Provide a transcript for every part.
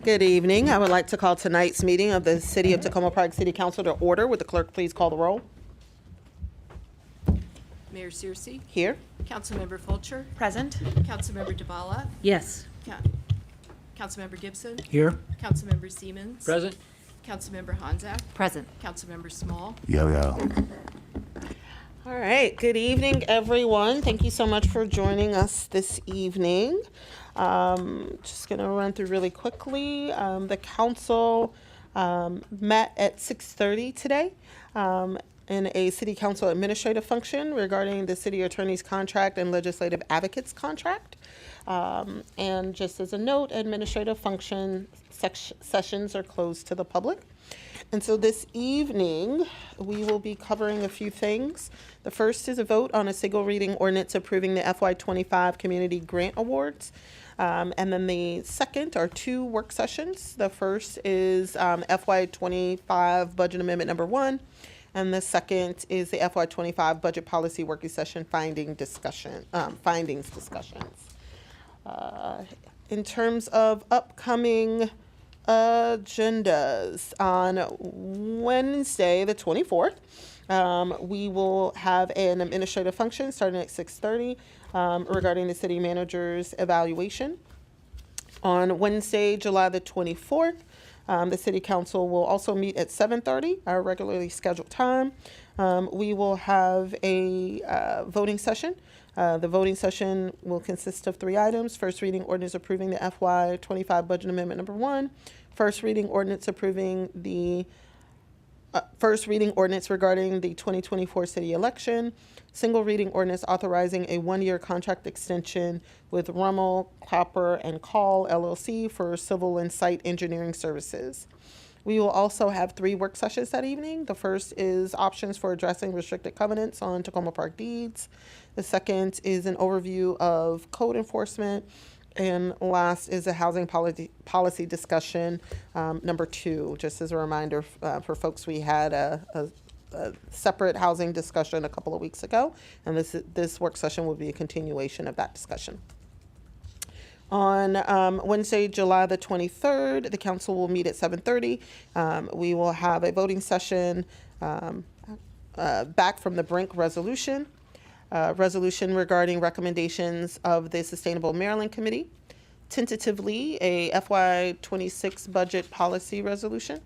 Good evening. I would like to call tonight's meeting of the City of Tacoma Park City Council to order. Would the clerk please call the roll? Mayor Searcy, Here. Councilmember Fulcher, Present. Councilmember DeBala, Yes. Councilmember Gibson, Here. Councilmember Siemens, Present. Councilmember Honzak, Present. Councilmember Small. Yeah. All right. Good evening, everyone. Thank you so much for joining us this evening. Just going to run through really quickly. The council met at 6:30 today in a city council administrative function regarding the city attorney's contract and legislative advocates contract. And just as a note, administrative function sessions are closed to the public. And so this evening, we will be covering a few things. The first is a vote on a single reading ordinance approving the FY25 Community Grant Awards. And then the second are two work sessions. The first is FY25 Budget Amendment number 1. And the second is the FY25 Budget Policy Working Session findings discussions. In terms of upcoming agendas, on Wednesday, the 24th, we will have an administrative function starting at 6:30 regarding the city manager's evaluation. On Wednesday, July the 24th, the city council will also meet at 7:30, our regularly scheduled time. We will have a voting session. The voting session will consist of 3 items. First reading ordinance approving the FY25 Budget Amendment number 1. First reading ordinance approving the first reading ordinance regarding the 2024 city election. Single reading ordinance authorizing a 1-year contract extension with Rummel, Clapper, and Call LLC for civil and site engineering services. We will also have 3 work sessions that evening. The first is options for addressing restricted covenants on Tacoma Park deeds. The second is an overview of code enforcement. And last is a housing policy discussion, number 2. Just as a reminder for folks, we had a separate housing discussion a couple of weeks ago, and this work session will be a continuation of that discussion. On Wednesday, July the 23rd, the council will meet at 7:30. We will have a voting session back from the Brink resolution. Resolution regarding recommendations of the Sustainable Maryland Committee. Tentatively, a FY26 budget policy resolution.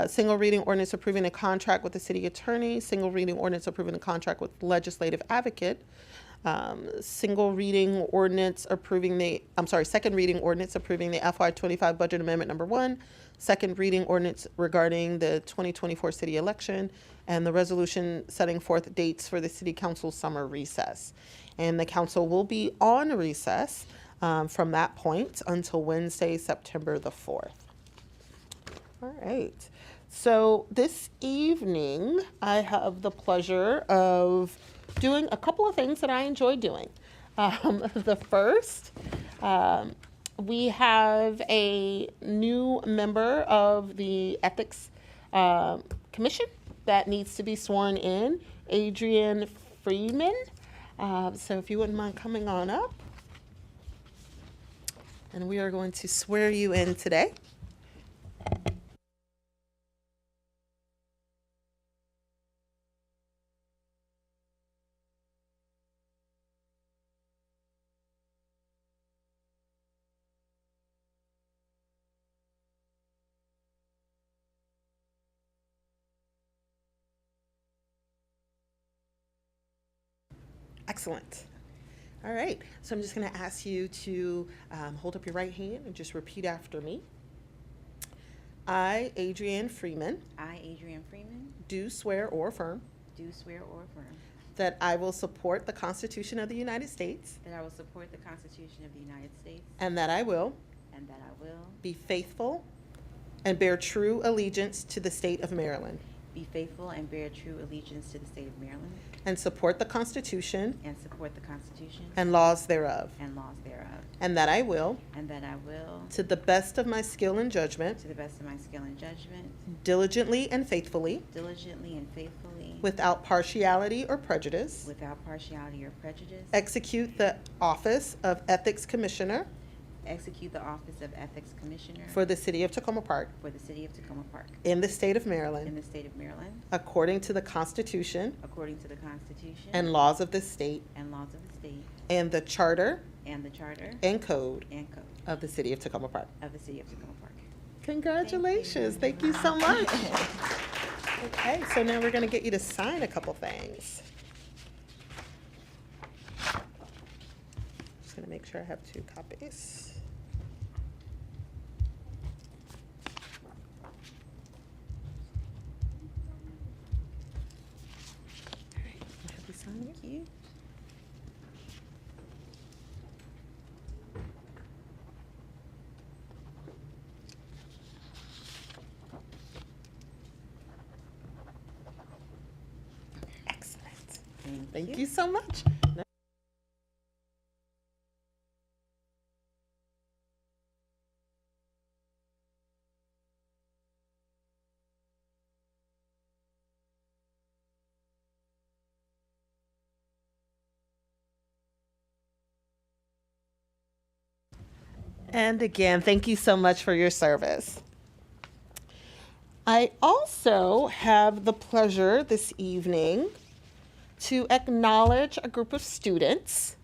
Single reading ordinance approving a contract with the city attorney. Single reading ordinance approving a contract with legislative advocate. Second reading ordinance approving the FY25 Budget Amendment number 1. Second reading ordinance regarding the 2024 city election, and the resolution setting forth dates for the city council summer recess. And the council will be on recess from that point until Wednesday, September the 4th. All right. So this evening, I have the pleasure of doing a couple of things that I enjoy doing. The first, we have a new member of the Ethics Commission that needs to be sworn in, Adrian Freeman. So if you wouldn't mind coming on up. And we are going to swear you in today. Excellent. All right, so I'm just going to ask you to hold up your right hand and just repeat after me. I, Adrienne Freeman, I, Adrienne Freeman, do swear or affirm do swear or affirm that I will support the Constitution of the United States that I will support the Constitution of the United States and that I will and that I will be faithful and bear true allegiance to the state of Maryland, be faithful and bear true allegiance to the state of Maryland, and support the Constitution and support the Constitution and laws thereof, and laws thereof, and that I will, and that I will, to the best of my skill and judgment, to the best of my skill and judgment, diligently and faithfully, diligently and faithfully, without partiality or prejudice, without partiality or prejudice, execute the office of Ethics Commissioner execute the office of Ethics Commissioner for the City of Tacoma Park for the city of Tacoma Park in the state of in Maryland, the state of Maryland, according to the Constitution according to the Constitution and laws of this state, and laws of the state, and the Charter and the Charter and Code and Code of the City of Tacoma Park. of the city of Tacoma Park. Congratulations. Thank you so much. Okay, so now we're going to get you to sign a couple things. Just going to make sure I have 2 copies. All right, I'll have you sign it. Thank you. Excellent. Thank Thank you so much. And again, thank you so much for your service. I also have the pleasure this evening to acknowledge a group of students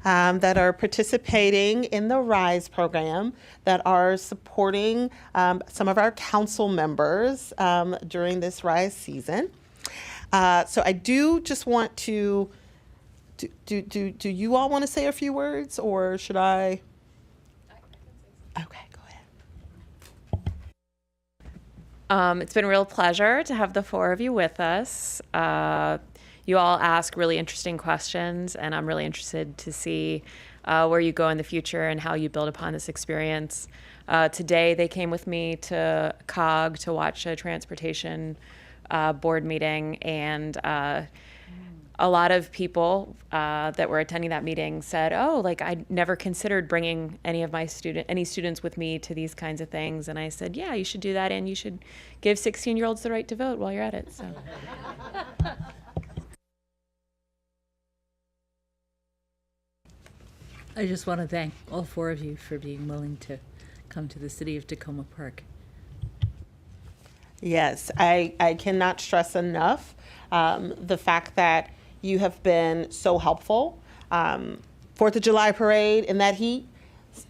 that are participating in the RISE program, that are supporting some of our council members during this RISE season. So I do just want to, do you all want to say a few words, or should I? Okay, go ahead. It's been a real pleasure to have the 4 of you with us. You all ask really interesting questions, and I'm really interested to see where you go in the future and how you build upon this experience. Today, they came with me to COG to watch a transportation board meeting, and a lot of people that were attending that meeting said, "Oh, like I never considered bringing any students with me to these kinds of things." And I said, "Yeah, you should do that, and you should give 16-year-olds the right to vote while you're at it." So. I just want to thank all 4 of you for being willing to come to the city of Tacoma Park. Yes, I cannot stress enough the fact that you have been so helpful. 4th of July parade in that heat,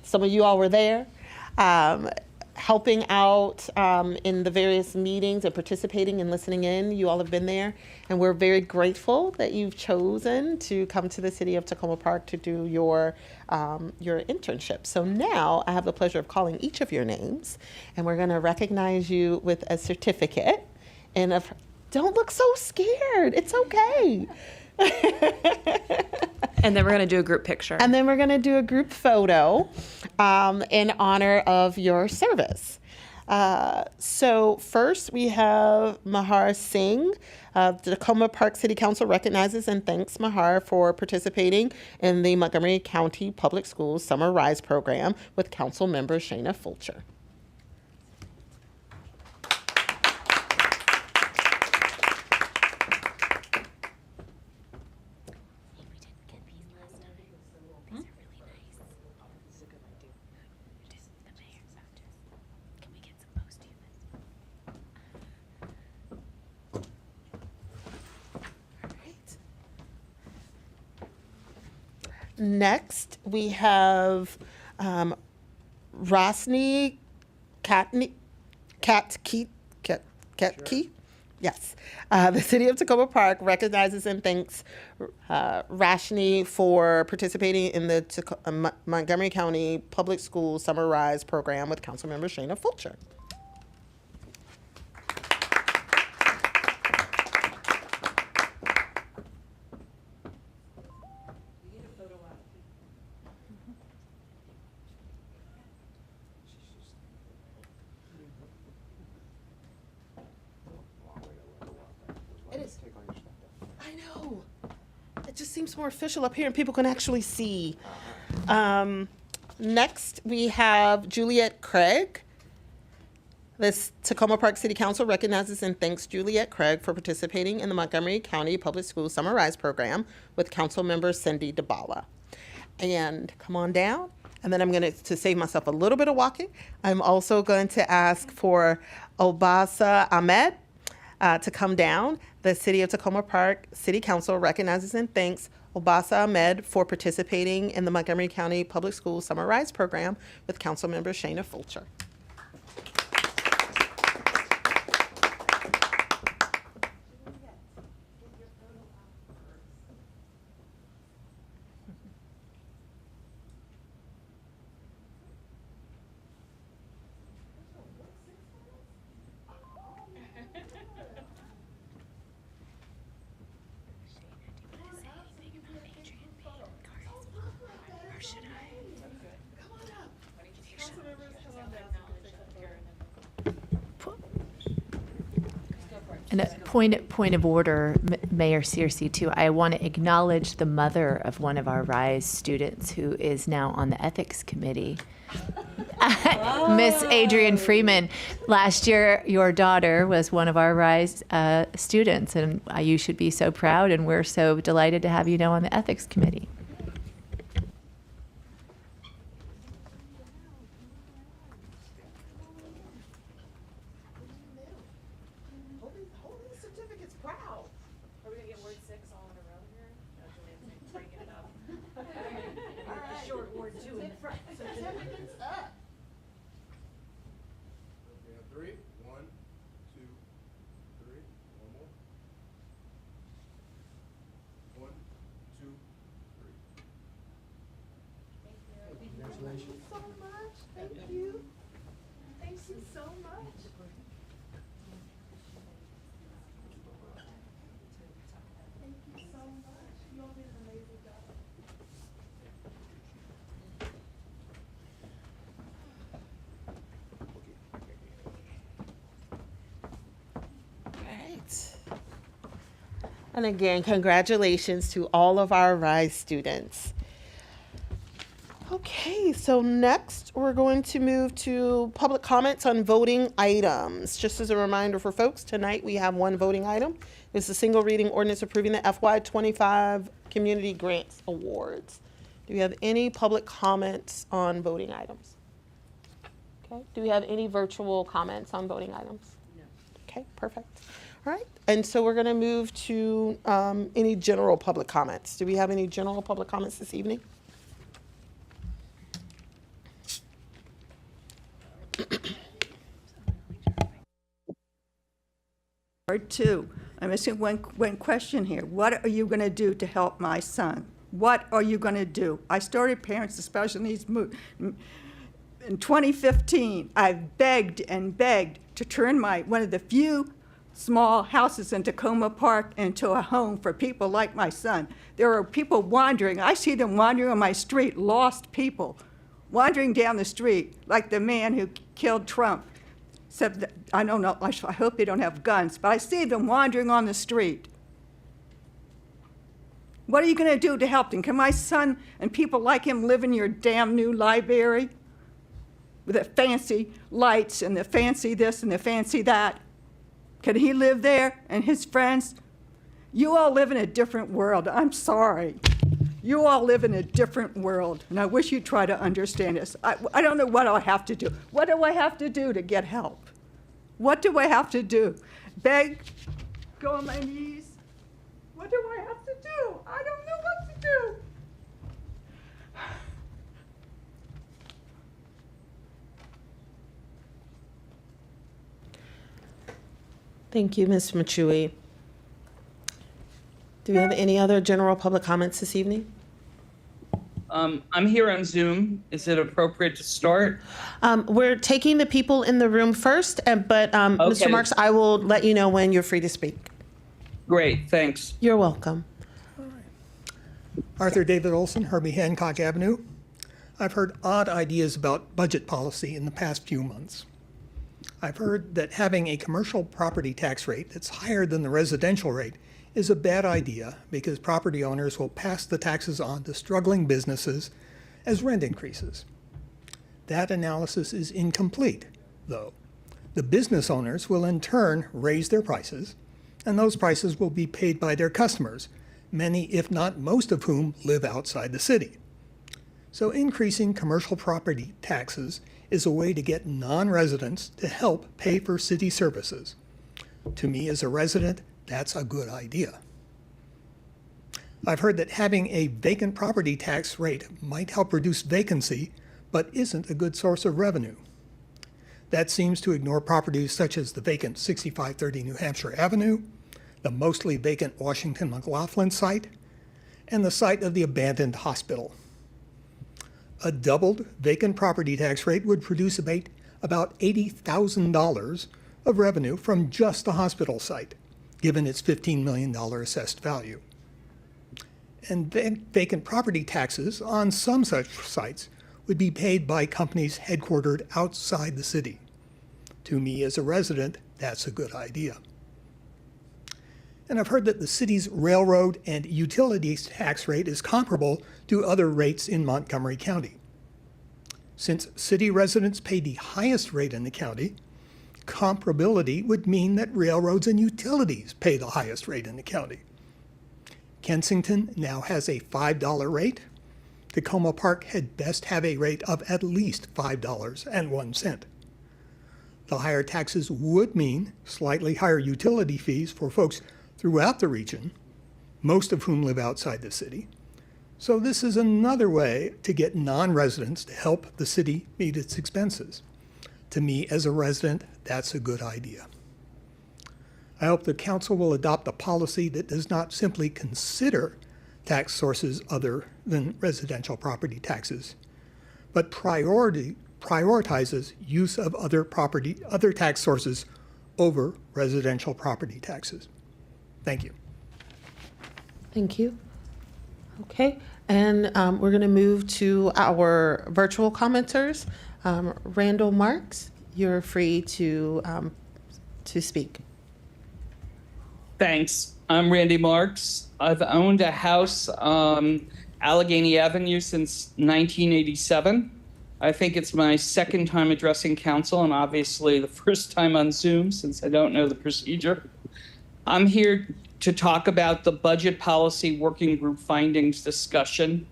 some of you all were there, helping out in the various meetings and participating and listening in. You all have been there, and we're very grateful that you've chosen to come to the city of Tacoma Park to do your internship. So now I have the pleasure of calling each of your names, and we're going to recognize you with a certificate. And don't look so scared. It's okay. And then we're going to do a group picture. And then we're going to do a group photo in honor of your service. So first we have Mahar Singh. The Tacoma Park City Council recognizes and thanks Mahar for participating in the Montgomery County Public Schools Summer RISE program with Council member Shayna Fulcher. Next, we have Rosny Katke. Yes. The City of Tacoma Park recognizes and thanks Rashni for participating in the Montgomery County Public Schools Summer RISE program with Councilmember Shayna Fulcher. just seems more official up here and people can actually see. Next, we have Juliet Craig. This Tacoma Park City Council recognizes and thanks Juliet Craig for participating in the Montgomery County Public Schools Summer Rise program with Council Member Cindy DeBala. And come on down. And then I'm going to save myself a little bit of walking, I'm also going to ask for Obasa Ahmed to come down. The City of Tacoma Park City Council recognizes and thanks Obasa Ahmed for participating in the Montgomery County Public Schools Summer Rise program with Council Member Shayna Fulcher. And a point of order, Mayor Searcy, too. I want to acknowledge the mother of one of our RISE students who is now on the ethics committee. Miss Adrienne Freeman. Last year, your daughter was one of our RISE students, and you should be so proud, and we're so delighted to have you now on the ethics committee. Three. 1, 2, 3. One more. 1, 2, 3. Congratulations. So much. Thank you. Thank you so much. Thank you so much. You all did an amazing job. Right. And again, congratulations to all of our RISE students. Okay, so next we're going to move to public comments on voting items. Just as a reminder for folks, tonight we have one voting item. It's a single reading ordinance approving the FY25 Community Grants Awards. Do we have any public comments on voting items? Okay, do we have any virtual comments on voting items? No. Okay, perfect. All right, and so we're gonna move to any general public comments. Do we have any general public comments this evening? Part two, I'm asking one question here. What are you going to do to help my son? What are you going to do? I started Parents with Special Needs in 2015. I've begged and begged to turn one of the few small houses in Tacoma Park into a home for people like my son. There are people wandering. I see them wandering on my street, lost people, wandering down the street like the man who killed Trump. Except that, I don't know, I hope they don't have guns, but I see them wandering on the street. What are you going to do to help them? Can my son and people like him live in your damn new library with the fancy lights and the fancy this and the fancy that? Can he live there and his friends? You all live in a different world. I'm sorry. You all live in a different world, and I wish you'd try to understand this. I don't know what I have to do. What do I have to do to get help? What do I have to do? Beg? Go on my knees? What do I have to do? I don't know what to do. Thank you, Ms. Machui. Do we have any other general public comments this evening? I'm here on Zoom. Is it appropriate to start? We're taking the people in the room first, but Mr. Okay. Marks, I will let you know when you're free to speak. Great, thanks. You're welcome. Arthur David Olson, Herbie Hancock Avenue. I've heard odd ideas about budget policy in the past few months. I've heard that having a commercial property tax rate that's higher than the residential rate is a bad idea because property owners will pass the taxes on to struggling businesses as rent increases. That analysis is incomplete, though. The business owners will in turn raise their prices, and those prices will be paid by their customers, many, if not most of whom, live outside the city. So increasing commercial property taxes is a way to get non-residents to help pay for city services. To me as a resident, that's a good idea. I've heard that having a vacant property tax rate might help reduce vacancy, but isn't a good source of revenue. That seems to ignore properties such as the vacant 6530 New Hampshire Avenue, the mostly vacant Washington McLaughlin site, and the site of the abandoned hospital. A doubled vacant property tax rate would produce about $80,000 of revenue from just the hospital site, given its $15 million assessed value. And vacant property taxes on some such sites would be paid by companies headquartered outside the city. To me as a resident, that's a good idea. And I've heard that the city's railroad and utilities tax rate is comparable to other rates in Montgomery County. Since city residents pay the highest rate in the county, comparability would mean that railroads and utilities pay the highest rate in the county. Kensington now has a $5 rate. Tacoma Park had best have a rate of at least $5.01. The higher taxes would mean slightly higher utility fees for folks throughout the region, most of whom live outside the city. So this is another way to get non-residents to help the city meet its expenses. To me as a resident, that's a good idea. I hope the council will adopt a policy that does not simply consider tax sources other than residential property taxes, but prioritizes use of other tax sources over residential property taxes. Thank you. Thank you. Okay, and we're going to move to our virtual commenters. Randall Marks, you're free to speak. Thanks. I'm Randy Marks. I've owned a house on Allegheny Avenue since 1987. I think it's my second time addressing council and obviously the first time on Zoom since I don't know the procedure. I'm here to talk about the Budget Policy Working Group findings discussion.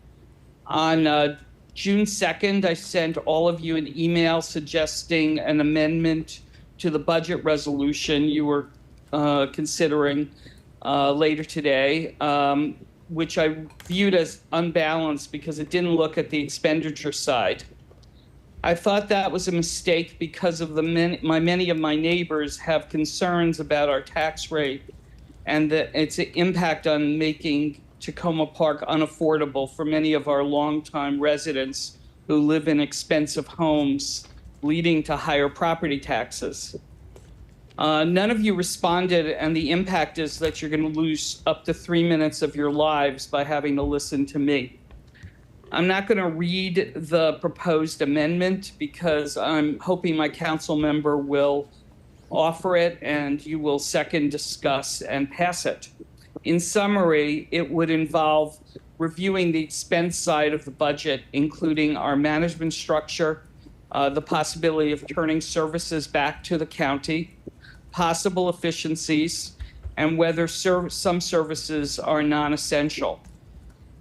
On June 2nd, I sent all of you an email suggesting an amendment to the budget resolution you were considering later today, which I viewed as unbalanced because it didn't look at the expenditure side. I thought that was a mistake because of many of my neighbors have concerns about our tax rate and its impact on making Tacoma Park unaffordable for many of our longtime residents who live in expensive homes, leading to higher property taxes. None of you responded, and the impact is that you're going to lose up to 3 minutes of your lives by having to listen to me. I'm not going to read the proposed amendment because I'm hoping my council member will offer it and you will second, discuss, and pass it. In summary, it would involve reviewing the expense side of the budget, including our management structure, the possibility of turning services back to the county, possible efficiencies, and whether some services are non-essential.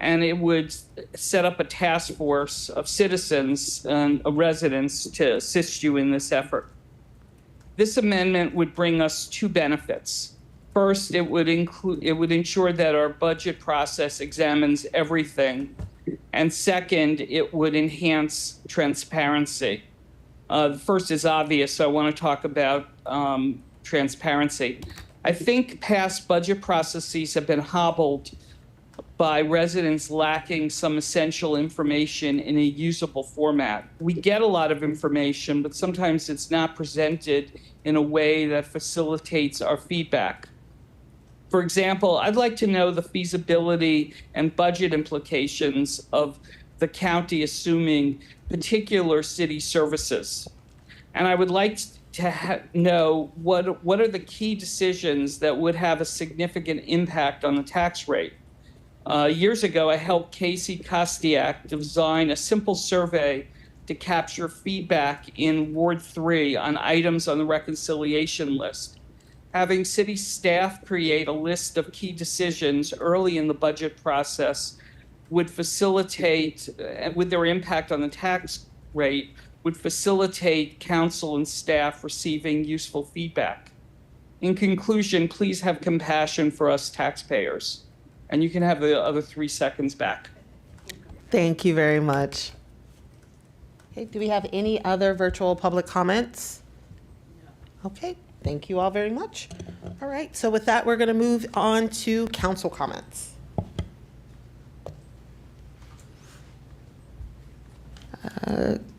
And it would set up a task force of citizens and residents to assist you in this effort. This amendment would bring us two benefits. First, it would ensure that our budget process examines everything. And second, it would enhance transparency. The first is obvious, so I want to talk about transparency. I think past budget processes have been hobbled by residents lacking some essential information in a usable format. We get a lot of information, but sometimes it's not presented in a way that facilitates our feedback. For example, I'd like to know the feasibility and budget implications of the county assuming particular city services. And I would like to know what are the key decisions that would have a significant impact on the tax rate. Years ago, I helped Casey Kostiak design a simple survey to capture feedback in Ward 3 on items on the reconciliation list. Having city staff create a list of key decisions early in the budget process would facilitate, with their impact on the tax rate, would facilitate council and staff receiving useful feedback. In conclusion, please have compassion for us taxpayers. And you can have the other 3 seconds back. Thank you very much. Okay, do we have any other virtual public comments? Okay, thank you all very much. All right, so with that, we're going to move on to council comments.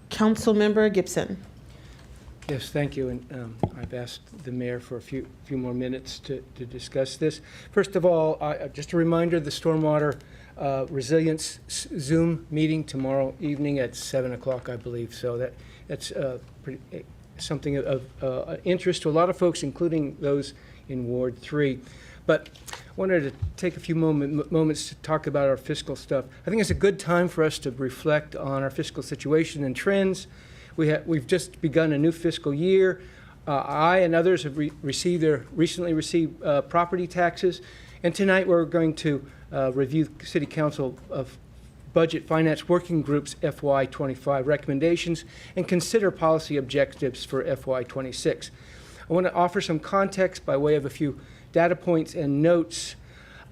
Councilmember Gibson. Yes, thank you. And I've asked the mayor for a few more minutes to discuss this. First of all, just a reminder, the Stormwater Resilience Zoom meeting tomorrow evening at 7 o'clock, I believe. So that's something of interest to a lot of folks, including those in Ward 3. But I wanted to take a few moments to talk about our fiscal stuff. I think it's a good time for us to reflect on our fiscal situation and trends. We've just begun a new fiscal year. I and others have recently received property taxes, and tonight we're going to review City Council of Budget Finance Working Group's FY25 recommendations and consider policy objectives for FY26. I want to offer some context by way of a few data points and notes.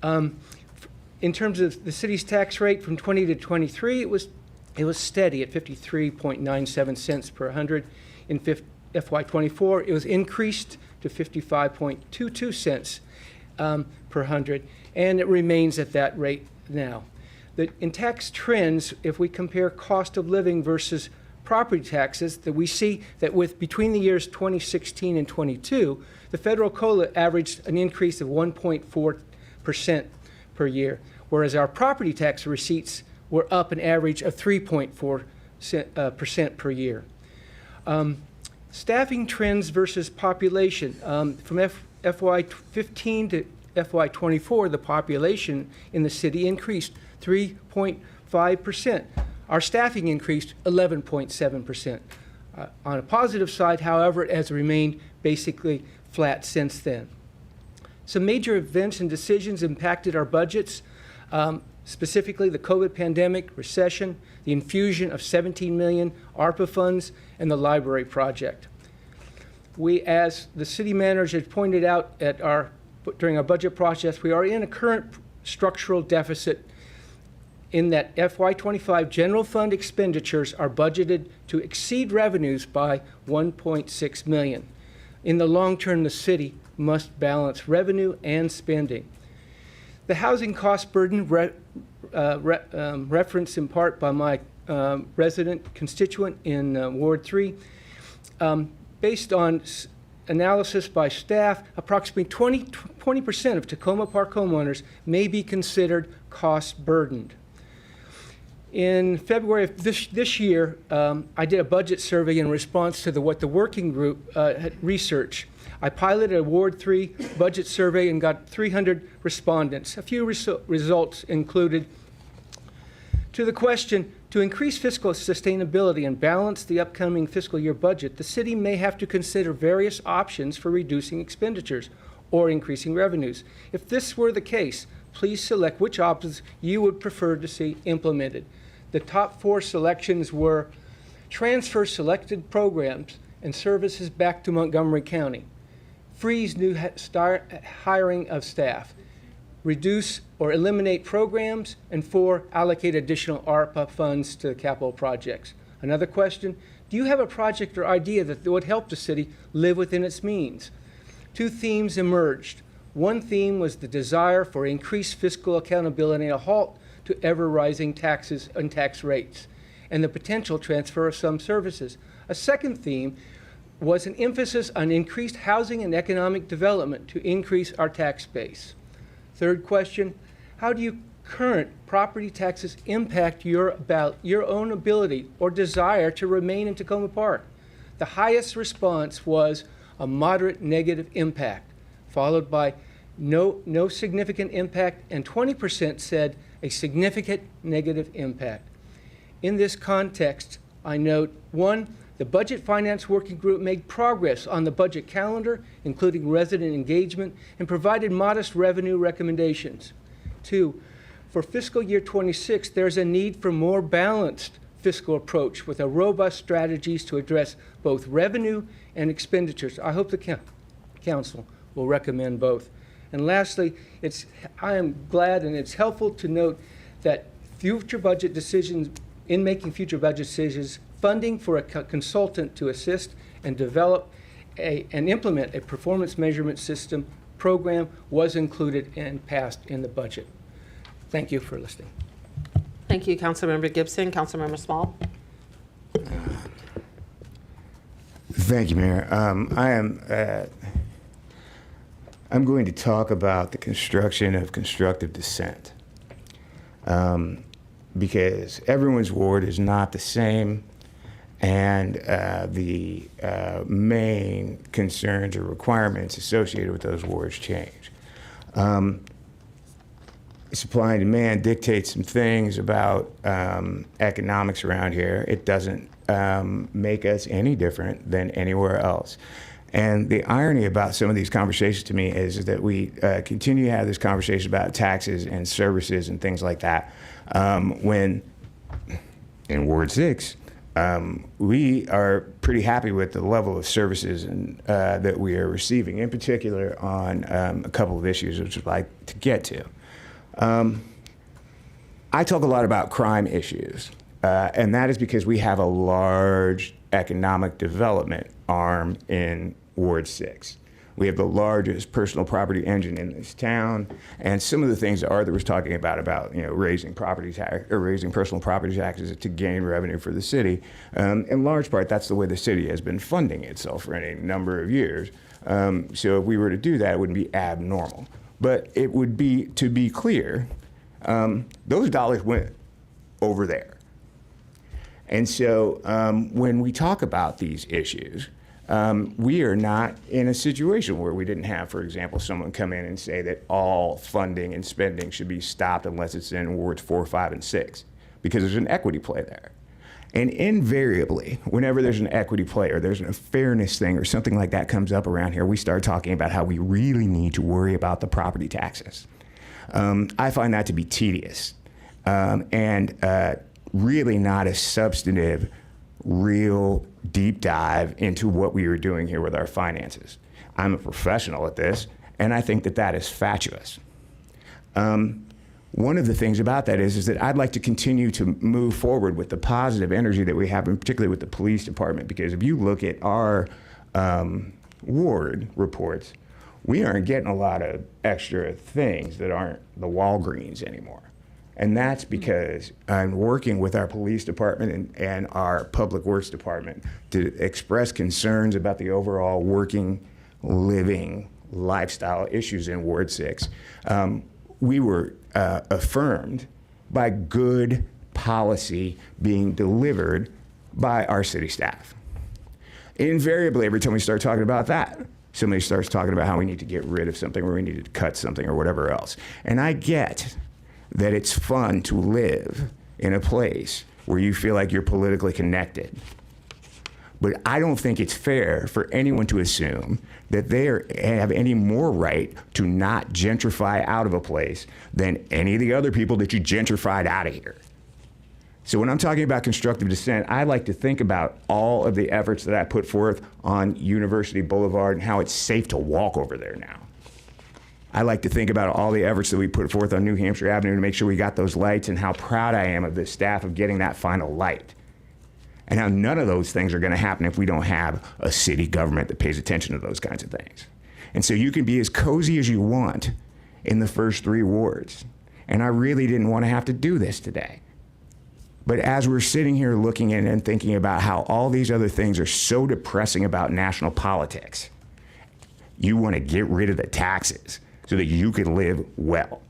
In terms of the city's tax rate from 20 to 23, it was steady at 53.97 cents per hundred. In FY24, it was increased to 55.22 cents per hundred, and it remains at that rate now. In tax trends, if we compare cost of living versus property taxes, that we see that between the years 2016 and 22, the federal COLA averaged an increase of 1.4% per year, whereas our property tax receipts were up an average of 3.4% per year. Staffing trends versus population. From FY15 to FY24, the population in the city increased 3.5%. Our staffing increased 11.7%. On a positive side, however, it has remained basically flat since then. Some major events and decisions impacted our budgets, specifically the COVID pandemic, recession, the infusion of 17 million ARPA funds, and the library project. We, as the city manager had pointed out during our budget process, we are in a current structural deficit in that FY25 general fund expenditures are budgeted to exceed revenues by 1.6 million. In the long term, the city must balance revenue and spending. The housing cost burden referenced in part by my resident constituent in Ward 3, based on analysis by staff, approximately 20% of Tacoma Park homeowners may be considered cost burdened. In February of this year, I did a budget survey in response to what the working group had researched. I piloted a Ward 3 budget survey and got 300 respondents. A few results included, to the question, to increase fiscal sustainability and balance the upcoming fiscal year budget, the city may have to consider various options for reducing expenditures or increasing revenues. If this were the case, please select which options you would prefer to see implemented. The top 4 selections were transfer selected programs and services back to Montgomery County, freeze new hiring of staff, reduce or eliminate programs, and 4, allocate additional ARPA funds to capital projects. Another question, do you have a project or idea that would help the city live within its means? 2 themes emerged. One theme was the desire for increased fiscal accountability and a halt to ever-rising taxes and tax rates, and the potential transfer of some services. A second theme was an emphasis on increased housing and economic development to increase our tax base. Third question, how do current property taxes impact your own ability or desire to remain in Tacoma Park? The highest response was a moderate negative impact, followed by no significant impact, and 20% said a significant negative impact. In this context, I note, 1, the Budget Finance Working Group made progress on the budget calendar, including resident engagement, and provided modest revenue recommendations. 2, for fiscal year 26, there's a need for more balanced fiscal approach with a robust strategies to address both revenue and expenditures. I hope the council will recommend both. And lastly, I am glad and it's helpful to note that in making future budget decisions, funding for a consultant to assist and develop and implement a performance measurement system program was included and passed in the budget. Thank you for listening. Thank you, Councilmember Gibson. Councilmember Small. Thank you, Mayor. I'm going to talk about the construction of constructive dissent, because everyone's ward is not the same, and the main concerns or requirements associated with those wards change. Supply and demand dictates some things about economics around here. It doesn't make us any different than anywhere else. And the irony about some of these conversations to me is that we continue to have this conversation about taxes and services and things like that, when in Ward 6, we are pretty happy with the level of services that we are receiving, in particular on a couple of issues which I'd like to get to. I talk a lot about crime issues, and that is because we have a large economic development arm in Ward 6. We have the largest personal property engine in this town, and some of the things that Arthur was talking about raising property tax or raising personal property taxes to gain revenue for the city. In large part, that's the way the city has been funding itself for any number of years. So if we were to do that, it wouldn't be abnormal. But it would be, to be clear, those dollars went over there. And so when we talk about these issues, we are not in a situation where we didn't have, for example, someone come in and say that all funding and spending should be stopped unless it's in wards 4, 5, and 6, because there's an equity play there. And invariably, whenever there's an equity play or there's a fairness thing or something like that comes up around here, we start talking about how we really need to worry about the property taxes. I find that to be tedious and really not a substantive, real deep dive into what we are doing here with our finances. I'm a professional at this, and I think that that is fatuous. One of the things about that is that I'd like to continue to move forward with the positive energy that we have, and particularly with the police department, because if you look at our ward reports, we aren't getting a lot of extra things that aren't the Walgreens anymore. And that's because I'm working with our police department and our public works department to express concerns about the overall working, living, lifestyle issues in Ward 6. We were affirmed by good policy being delivered by our city staff. Invariably, every time we start talking about that, somebody starts talking about how we need to get rid of something or we need to cut something or whatever else. And I get that it's fun to live in a place where you feel like you're politically connected. But I don't think it's fair for anyone to assume that they have any more right to not gentrify out of a place than any of the other people that you gentrified out of here. So when I'm talking about constructive dissent, I like to think about all of the efforts that I put forth on University Boulevard and how it's safe to walk over there now. I like to think about all the efforts that we put forth on New Hampshire Avenue to make sure we got those lights, and how proud I am of the staff of getting that final light. And how none of those things are going to happen if we don't have a city government that pays attention to those kinds of things. And so you can be as cozy as you want in the first 3 wards. And I really didn't want to have to do this today. But as we're sitting here looking in and thinking about how all these other things are so depressing about national politics, you want to get rid of the taxes so that you can live well.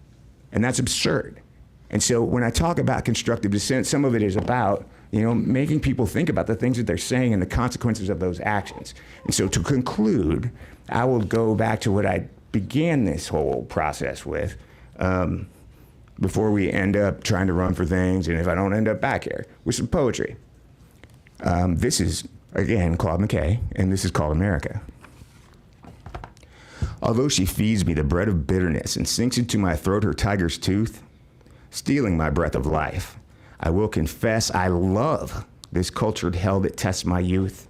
And that's absurd. And so when I talk about constructive dissent, some of it is about making people think about the things that they're saying and the consequences of those actions. And so to conclude, I will go back to what I began this whole process with, before we end up trying to run for things, and if I don't end up back here, with some poetry. This is, again, Claude McKay, and this is called America. Although she feeds me the bread of bitterness and sinks into my throat her tiger's tooth, stealing my breath of life, I will confess I love this cultured hell that tests my youth.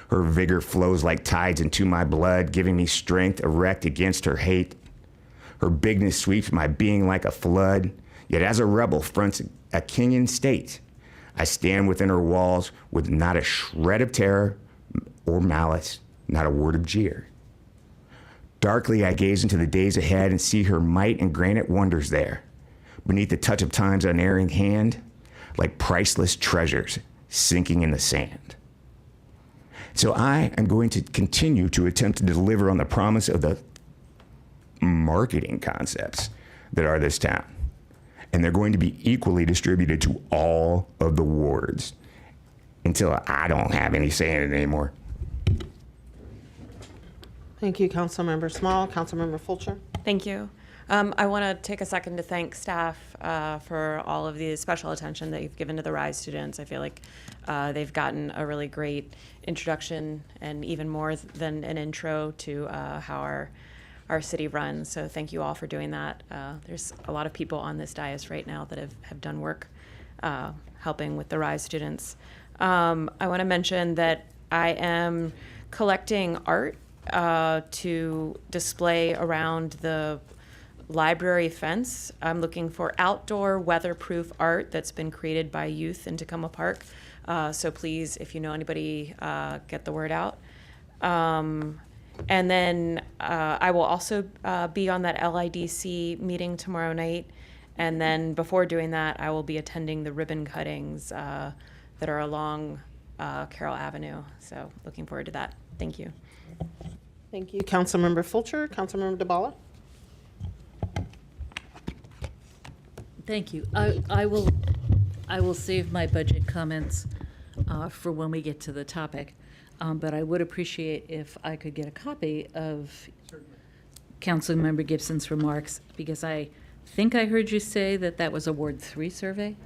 Her vigor flows like tides into my blood, giving me strength erect against her hate. Her bigness sweeps my being like a flood, yet as a rebel fronts a king in state, I stand within her walls with not a shred of terror or malice, not a word of jeer. Darkly I gaze into the days ahead and see her might and granite wonders there, beneath the touch of time's unerring hand, like priceless treasures sinking in the sand. So I am going to continue to attempt to deliver on the promise of the marketing concepts that are this town. And they're going to be equally distributed to all of the wards until I don't have any say in it anymore. Thank you, Councilmember Small. Councilmember Fulcher. Thank you. I want to take a second to thank staff for all of the special attention that you've given to the RISE students. I feel like they've gotten a really great introduction and even more than an intro to how our city runs. So thank you all for doing that. There's a lot of people on this dais right now that have done work helping with the RISE students. I want to mention that I am collecting art to display around the library fence. I'm looking for outdoor weatherproof art that's been created by youth in Tacoma Park. So please, if you know anybody, get the word out. And then I will also be on that LIDC meeting tomorrow night. And then before doing that, I will be attending the ribbon cuttings that are along Carroll Avenue. So looking forward to that. Thank you. Thank you, Councilmember Fulcher. Councilmember DeBala. Thank you. I will save my budget comments for when we get to the topic. But I would appreciate if I could get a copy of Councilmember Gibson's remarks, because I think I heard you say that that was a Ward 3 survey?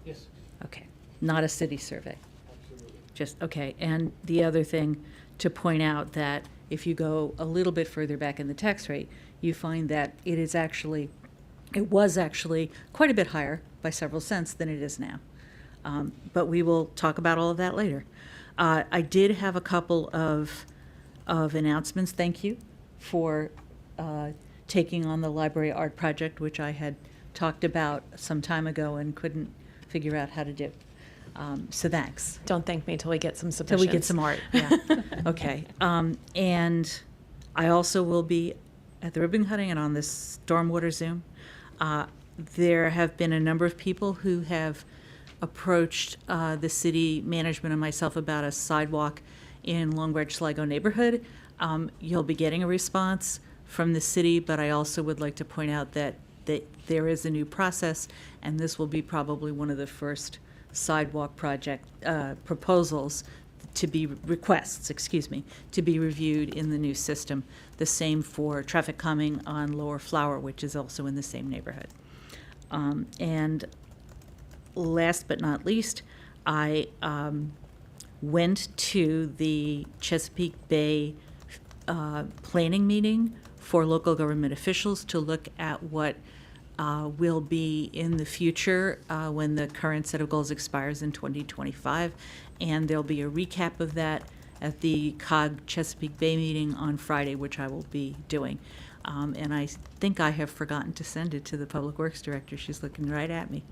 Yes. Okay, not a city survey. Just, okay. And the other thing to point out that if you go a little bit further back in the tax rate, you find that it was actually quite a bit higher by several cents than it is now. But we will talk about all of that later. I did have a couple of announcements. Thank you for taking on the library art project, which I had talked about some time ago and couldn't figure out how to do. So thanks. Don't thank me till we get some Till submissions. we get some art, yeah. Okay. And I also will be at the ribbon cutting and on this stormwater Zoom. There have been a number of people who have approached the city management and myself about a sidewalk in Long Branch Sligo neighborhood. You'll be getting a response from the city, but I also would like to point out that there is a new process, and this will be probably one of the first sidewalk project proposals to be to be reviewed in the new system. The same for traffic calming on Lower Flower, which is also in the same neighborhood. And last but not least, I went to the Chesapeake Bay planning meeting for local government officials to look at what will be in the future when the current set of goals expires in 2025. And there'll be a recap of that at the COG Chesapeake Bay meeting on Friday, which I will be doing. And I think I have forgotten to send it to the Public Works Director. She's looking right at me.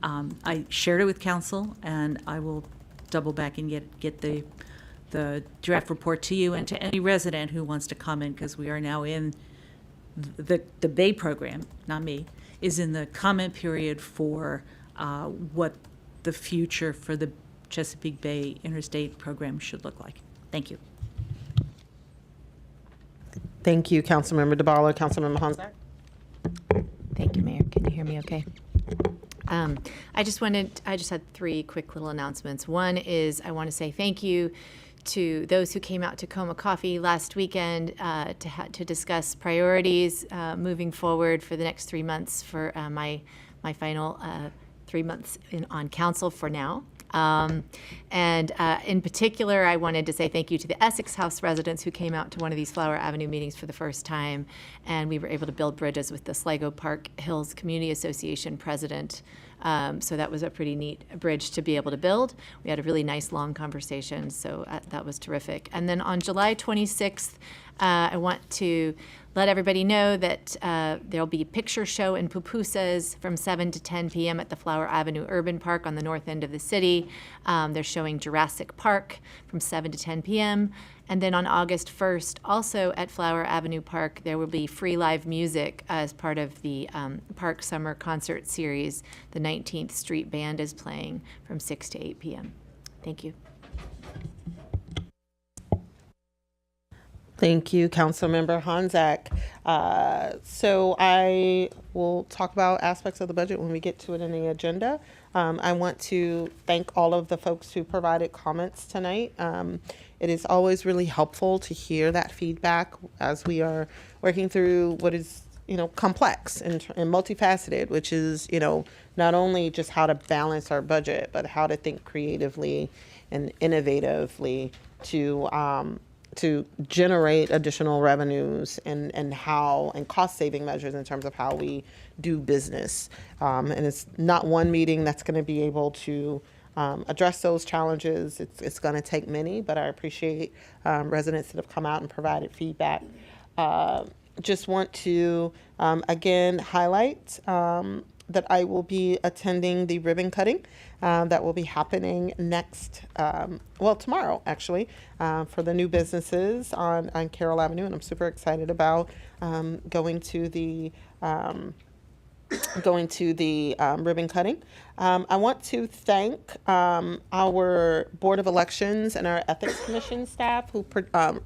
I shared it with council, and I will double back and get the draft report to you and to any resident who wants to comment, because we are now in the Bay program, not me, is in the comment period for what the future for the Chesapeake Bay Interstate program should look like. Thank you. Thank you, Councilmember DeBala. Councilmember Honzak. Thank you, Mayor. Can you hear me okay? I just had three quick little announcements. One is I want to say thank you to those who came out to Coma Coffee last weekend to discuss priorities moving forward for the next 3 months for my final 3 months on council for now. In particular, I wanted to say thank you to the Essex House residents who came out to one of these Flower Avenue meetings for the first time, and we were able to build bridges with the Sligo Park Hills Community Association president. So that was a pretty neat bridge to be able to build. We had a really nice long conversation, so that was terrific. And then on July 26th, I want to let everybody know that there'll be a picture show in pupusas from 7 to 10 p.m. at the Flower Avenue Urban Park on the north end of the city. They're showing Jurassic Park from 7 to 10 p.m. And then on August 1st, also at Flower Avenue Park, there will be free live music as part of the Park Summer Concert Series. The 19th Street Band is playing from 6 to 8 p.m. Thank you. Thank you, Councilmember Honzak. So I will talk about aspects of the budget when we get to it in the agenda. I want to thank all of the folks who provided comments tonight. It is always really helpful to hear that feedback as we are working through what is, complex and multifaceted, which is, not only just how to balance our budget, but how to think creatively and innovatively to generate additional revenues and cost saving measures in terms of how we do business. And it's not one meeting that's going to be able to address those challenges. It's going to take many, but I appreciate residents that have come out and provided feedback. Just want to again highlight that I will be attending the ribbon cutting that will be happening tomorrow actually, for the new businesses on Carroll Avenue, and I'm super excited about going to the ribbon cutting. I want to thank our Board of Elections and our Ethics Commission staff,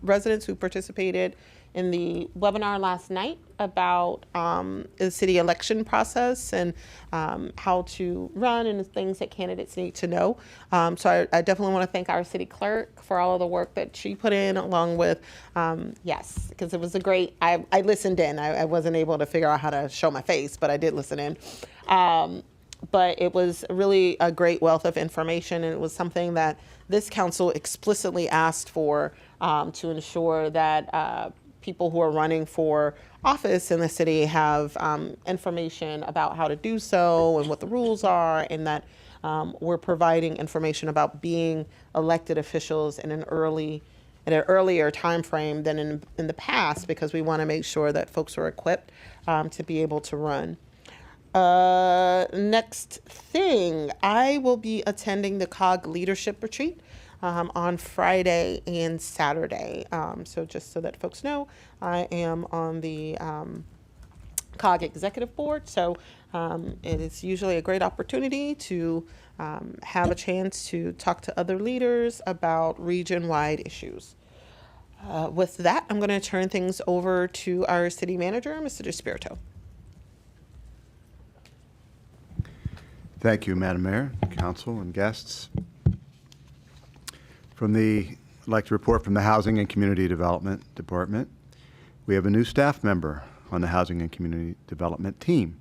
residents who participated in the webinar last night about the city election process and how to run and the things that candidates need to know. So I definitely want to thank our city clerk for all of the work that she put in, along with, because it was a great, I listened in. I wasn't able to figure out how to show my face, but I did listen in. But it was really a great wealth of information, and it was something that this council explicitly asked for to ensure that people who are running for office in the city have information about how to do so and what the rules are, and that we're providing information about being elected officials in an earlier time frame than in the past, because we want to make sure that folks are equipped to be able to run. Next thing, I will be attending the COG Leadership Retreat on Friday and Saturday. So just so that folks know, I am on the COG Executive Board. So it is usually a great opportunity to have a chance to talk to other leaders about region-wide issues. With that, I'm going to turn things over to our city manager, Mr. DeSpirito. Thank you, Madam Mayor, Council, and guests. I'd like to report from the Housing and Community Development Department. We have a new staff member on the Housing and Community Development team.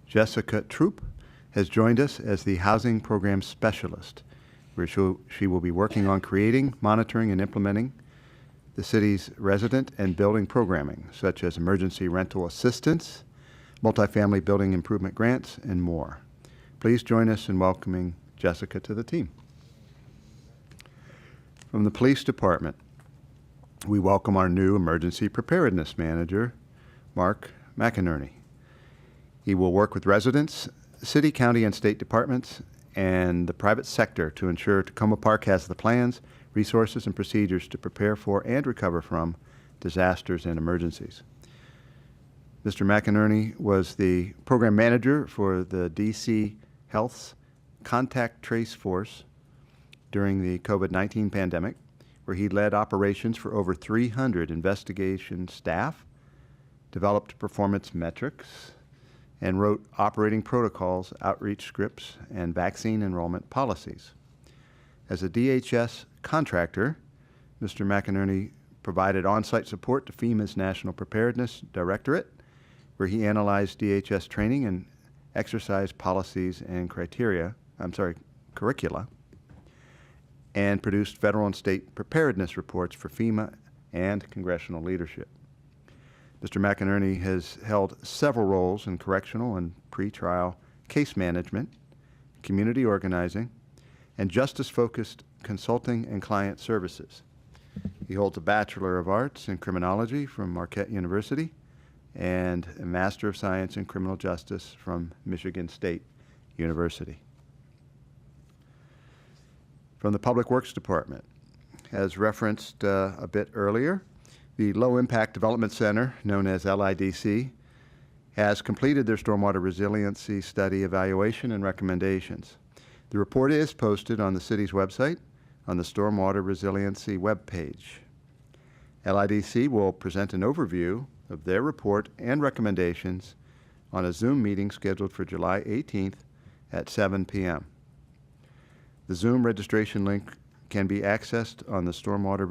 Jessica Troop has joined us as the Housing Program Specialist, where she will be working on creating, monitoring, and implementing the city's resident and building programming, such as emergency rental assistance, multifamily building improvement grants, and more. Please join us in welcoming Jessica to the team. From the Police Department, we welcome our new Emergency Preparedness Manager, Mark McInerney. He will work with residents, city, county, and state departments, and the private sector to ensure Tacoma Park has the plans, resources, and procedures to prepare for and recover from disasters and emergencies. Mr. McInerney was the program manager for the DC Health's Contact Trace Force during the COVID-19 pandemic, where he led operations for over 300 investigation staff, developed performance metrics, and wrote operating protocols, outreach scripts, and vaccine enrollment policies. As a DHS contractor, Mr. McInerney provided on-site support to FEMA's National Preparedness Directorate, where he analyzed DHS training and exercise policies and curricula, and produced federal and state preparedness reports for FEMA and congressional leadership. Mr. McInerney has held several roles in correctional and pretrial case management, community organizing, and justice-focused consulting and client services. He holds a Bachelor of Arts in Criminology from Marquette University and a Master of Science in Criminal Justice from Michigan State University. From the Public Works Department, as referenced a bit earlier, the Low Impact Development Center, known as LIDC, has completed their stormwater resiliency study evaluation and recommendations. The report is posted on the city's website on the Stormwater Resiliency webpage. LIDC will present an overview of their report and recommendations on a Zoom meeting scheduled for July 18th at 7 p.m. The Zoom registration link can be accessed on the Stormwater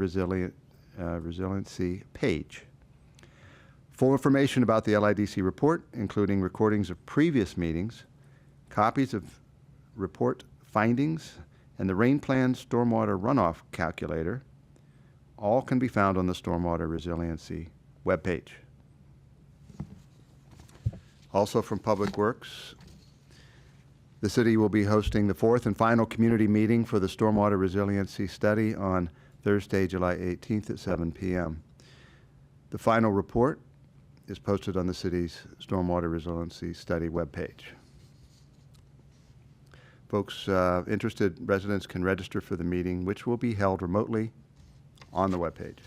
Resiliency page. Full information about the LIDC report, including recordings of previous meetings, copies of report findings, and the Rain Plan Stormwater Runoff Calculator, all can be found on the Stormwater Resiliency webpage. Also from Public Works, the city will be hosting the fourth and final community meeting for the Stormwater Resiliency Study on Thursday, July 18th at 7 p.m. The final report is posted on the city's Stormwater Resiliency Study webpage. Folks, interested residents can register for the meeting, which will be held remotely on the webpage.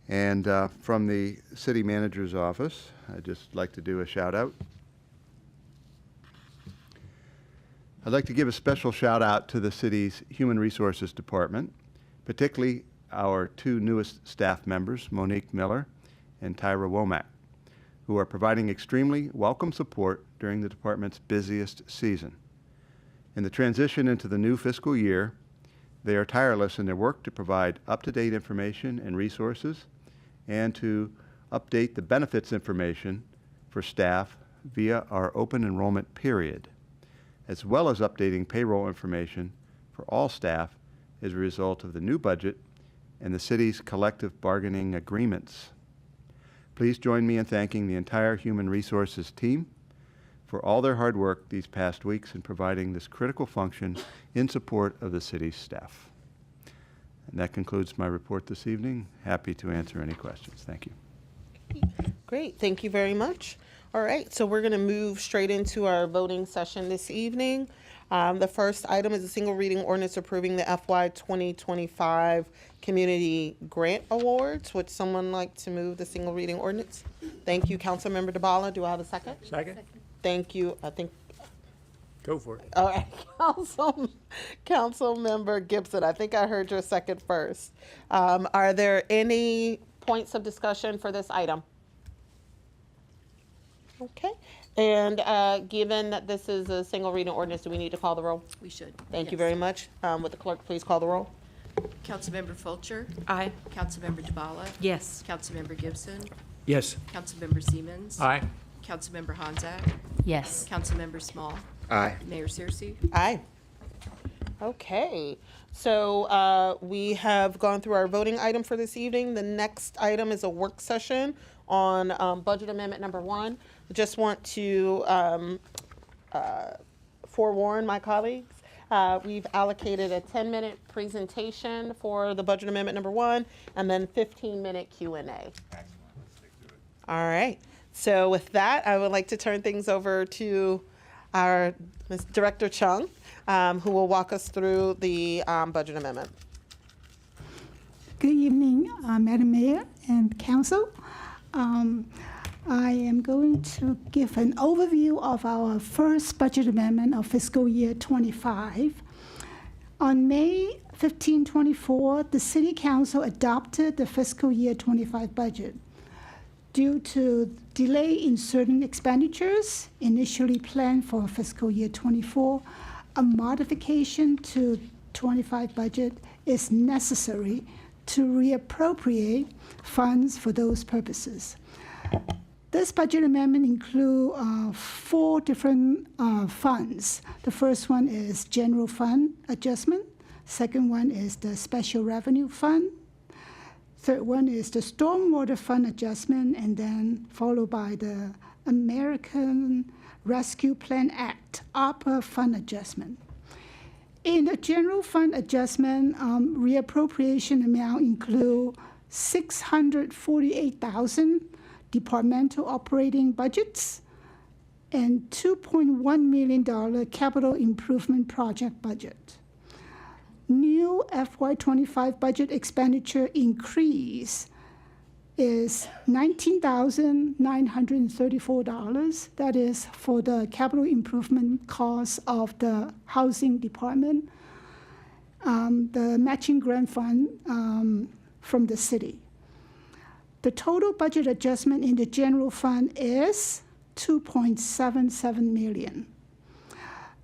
And from the city manager's office, I'd just like to do a shout out. I'd like to give a special shout out to the city's Human Resources Department, particularly our two newest staff members, Monique Miller and Tyra Womack, who are providing extremely welcome support during the department's busiest season. In the transition into the new fiscal year, they are tireless in their work to provide up-to-date information and resources and to update the benefits information for staff via our open enrollment period, as well as updating payroll information for all staff as a result of the new budget and the city's collective bargaining agreements. Please join me in thanking the entire Human Resources team for all their hard work these past weeks in providing this critical function in support of the city's staff. And that concludes my report this evening. Happy to answer any questions. Thank you. Great, thank you very much. All right, so we're going to move straight into our voting session this evening. The first item is a single reading ordinance approving the FY 2025 Community Grant Awards. Would someone like to move the single reading ordinance? Thank you, Councilmember DeBala. Do I have a second? Second? Thank you. I think. Go for it. All right, Councilmember Gibson. I think I heard your second first. Are there any points of discussion for this item? Okay. And given that this is a single reading ordinance, do we need to call the roll? We should. Thank you Yes. very much. Would the clerk please call the roll? Councilmember Fulcher, Aye. Councilmember DeBala, Yes. Councilmember Gibson, Yes. Councilmember Siemens, Aye. Councilmember Honzak, Yes. Councilmember Small, Aye. Mayor Searcy. Aye. Okay, so we have gone through our voting item for this evening. The next item is a work session on budget amendment number 1. I just want to forewarn my colleagues. We've allocated a 10-minute presentation for the budget amendment number 1 and then 15-minute Q&A. All right, so with that, I would like to turn things over to our Ms. Director Chung, who will walk us through the budget amendment. Good evening, Madam Mayor and Council. I am going to give an overview of our first budget amendment of fiscal year 25. On May 15, 24, the City Council adopted the fiscal year 25 budget. due to delay in certain expenditures initially planned for fiscal year 24, a modification to 25 budget is necessary to reappropriate funds for those purposes. This budget amendment includes 4 different funds. The first one is general fund adjustment. Second one is the special revenue fund. Third one is the stormwater fund adjustment, and then followed by the American Rescue Plan Act, ARPA fund adjustment. In the general fund adjustment, reappropriation amount include $648,000 departmental operating budgets and $2.1 million capital improvement project budget. New FY25 budget expenditure increase is $19,934. That is for the capital improvement cost of the housing department, the matching grant fund from the city. The total budget adjustment in the general fund is $2.77 million.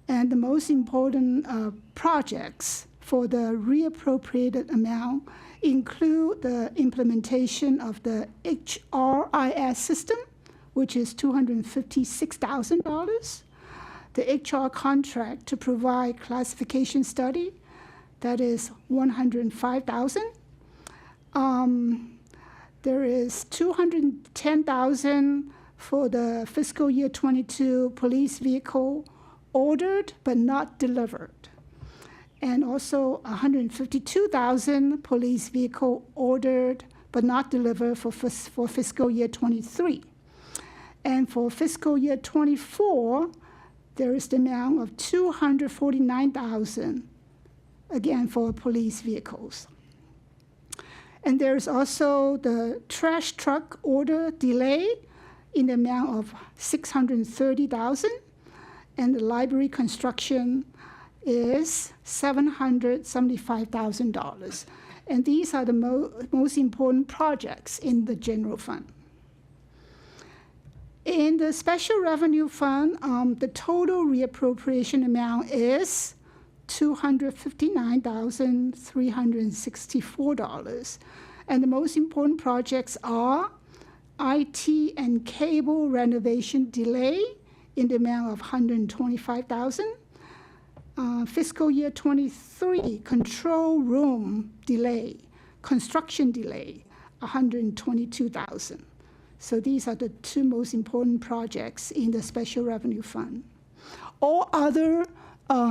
And the most important projects for the reappropriated amount include the implementation of the HRIS system, which is $256,000. The HR contract to provide classification study, that is $105,000. There is $210,000 for the fiscal year 22 police vehicle ordered but not delivered. And also $152,000 police vehicle ordered but not delivered for fiscal year 23. And for fiscal year 24, there is the amount of $249,000, again for police vehicles. And there's also the trash truck order delay in the amount of $630,000, and the library construction is $775,000. And these are the most important projects in the general fund. In the special revenue fund, the total reappropriation amount is $259,364. And the most important projects are IT and cable renovation delay in the amount of $125,000. Fiscal year 23 control room delay, construction delay, $122,000. So these are the 2 most important projects in the special revenue fund. All other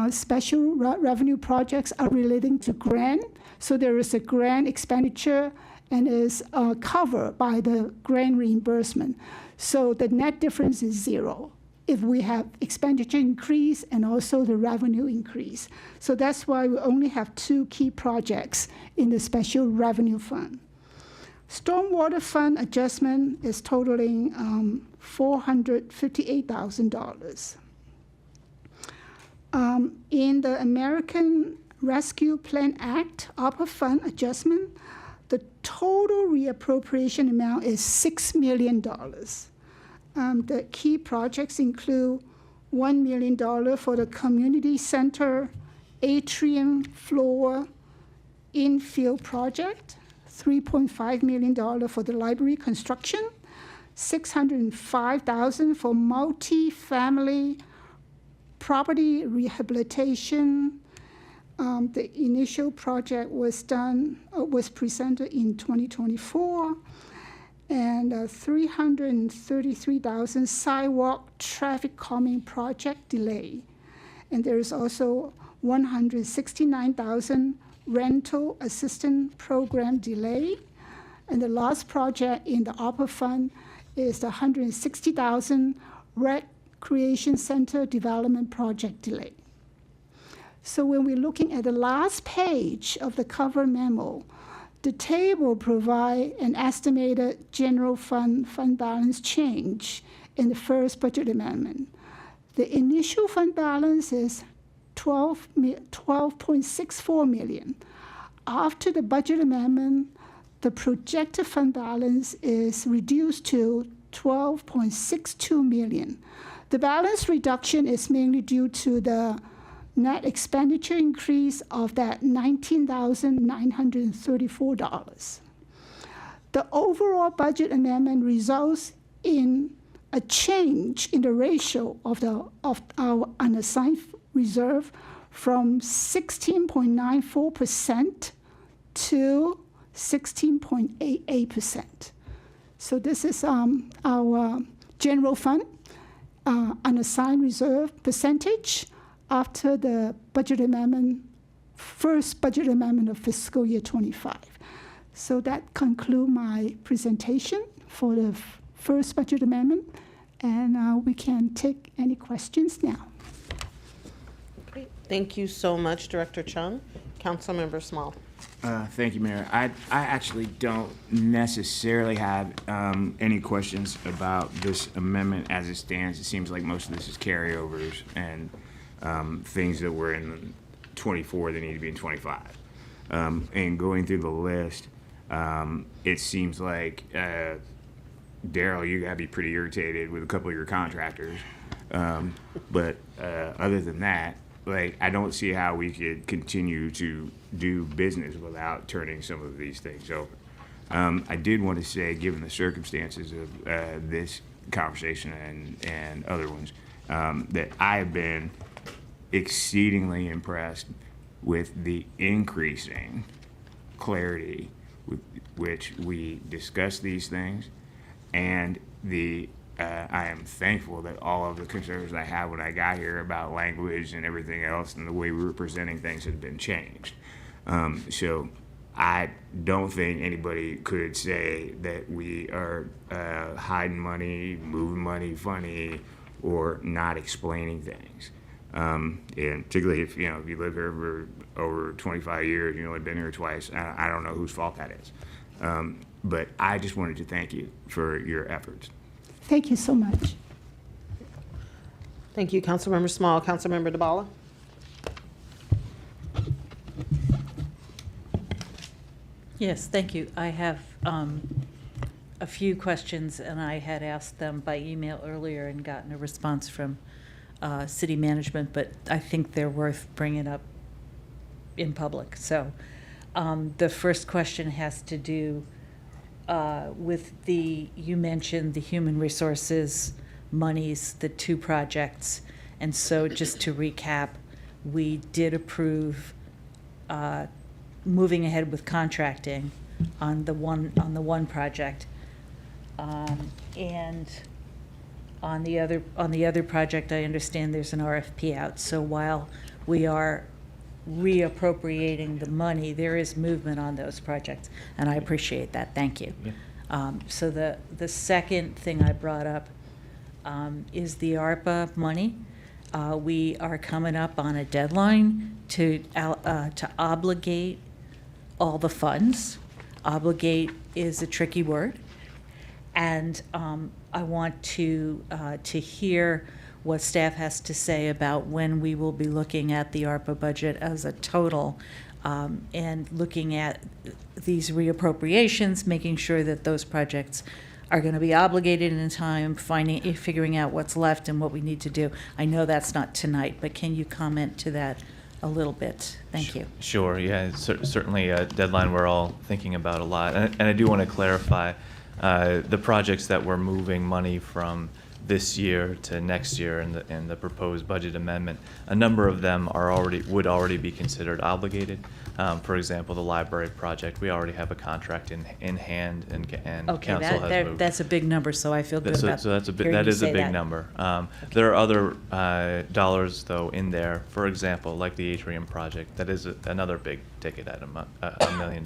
special revenue projects are relating to grant. So there is a grant expenditure and is covered by the grant reimbursement. So the net difference is 0 if we have expenditure increase and also the revenue increase. So that's why we only have 2 key projects in the special revenue fund. Stormwater fund adjustment is totaling $458,000. In the American Rescue Plan Act, ARPA fund adjustment, the total reappropriation amount is $6 million. The key projects include $1 million for the community center atrium floor infill project, $3.5 million for the library construction, $605,000 for multi-family property rehabilitation. The initial project was presented in 2024, and $333,000 sidewalk traffic calming project delay. And there is also $169,000 rental assistance program delay. And the last project in the ARPA fund is the $160,000 recreation center development project delay. So when we're looking at the last page of the cover memo, the table provides an estimated general fund balance change in the first budget amendment. The initial fund balance is $12.64 million. After the budget amendment, the projected fund balance is reduced to $12.62 million. The balance reduction is mainly due to the net expenditure increase of that $19,934. The overall budget amendment results in a change in the ratio of our unassigned reserve from 16.94% to 16.88%. So this is our general fund unassigned reserve percentage after the budget amendment, first budget amendment of fiscal year 25. So that concludes my presentation for the first budget amendment, and we can take any questions now. Great. Thank you so much, Director Chung. Councilmember Small. Thank you, Mayor. I actually don't necessarily have any questions about this amendment as it stands. It seems like most of this is carryovers and things that were in 24 that need to be in 25. And going through the list, it seems like, Daryl, you gotta be pretty irritated with a couple of your contractors. But other than that, like, I don't see how we could continue to do business without turning some of these things over. I did want to say, given the circumstances of this conversation and other ones, that I have been exceedingly impressed with the increasing clarity with which we discuss these things, and I am thankful that all of the concerns I had when I got here about language and everything else and the way we were presenting things had been changed. So I don't think anybody could say that we are hiding money, moving money funny, or not explaining things. And particularly if you live here for over 25 years, you've only been here twice, I don't know whose fault that is. But I just wanted to thank you for your efforts. Thank you so much. Thank you, Councilmember Small. Councilmember DeBala. Yes, thank you. I have a few questions, and I had asked them by email earlier and gotten a response from city management, but I think they're worth bringing up in public. So the first question has to do with you mentioned the human resources monies, the two projects. And so just to recap, we did approve moving ahead with contracting on the one project. And on the other project, I understand there's an RFP out. So while we are reappropriating the money, there is movement on those projects, and I appreciate that. Thank you. Yeah. So the second thing I brought up is the ARPA money. We are coming up on a deadline to obligate all the funds. Obligate is a tricky word, and I want to hear what staff has to say about when we will be looking at the ARPA budget as a total, and looking at these reappropriations, making sure that those projects are going to be obligated in time, figuring out what's left and what we need to do. I know that's not tonight, but can you comment to that a little bit? Thank you. Sure, yeah, it's certainly a deadline we're all thinking about a lot. And I do want to clarify the projects that we're moving money from this year to next year in the proposed budget amendment. A number of them would already be considered obligated. For example, the library project, we already have a contract in hand, and Okay, council has moved. that's a big number, so I feel good about So that's hearing that you is a say big that. number. There are other dollars though in there. For example, like the atrium project, that is another big ticket item, $1 million.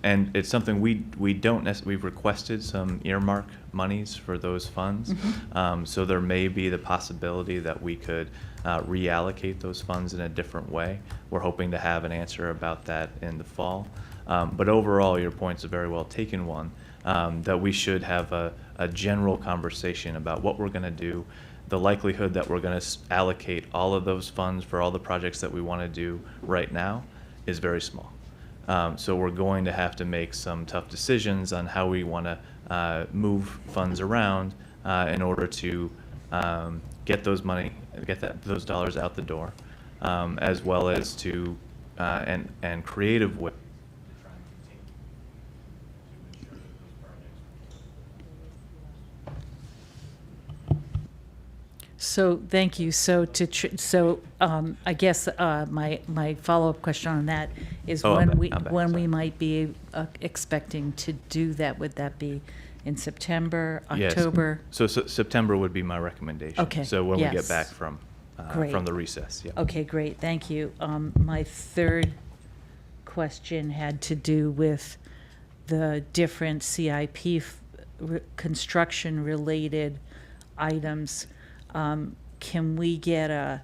And it's something we've requested some earmark monies for those funds. Mm-hmm. So there may be the possibility that we could reallocate those funds in a different way. We're hoping to have an answer about that in the fall. But overall, your point's a very well taken one, that we should have a general conversation about what we're going to do. The likelihood that we're going to allocate all of those funds for all the projects that we want to do right now is very small. So we're going to have to make some tough decisions on how we want to move funds around in order to get those dollars out the door, as well as to and creative ways. So, thank you. So, I guess my follow-up question on that is Oh, when I'm we back, we might be expecting to do that? Would that be in September, Yes. October? So September would be my recommendation. Okay, So when we get yes. back from Great. the recess. Yeah. Okay, great, thank you. My third question had to do with the different CIP construction-related items. Can we get a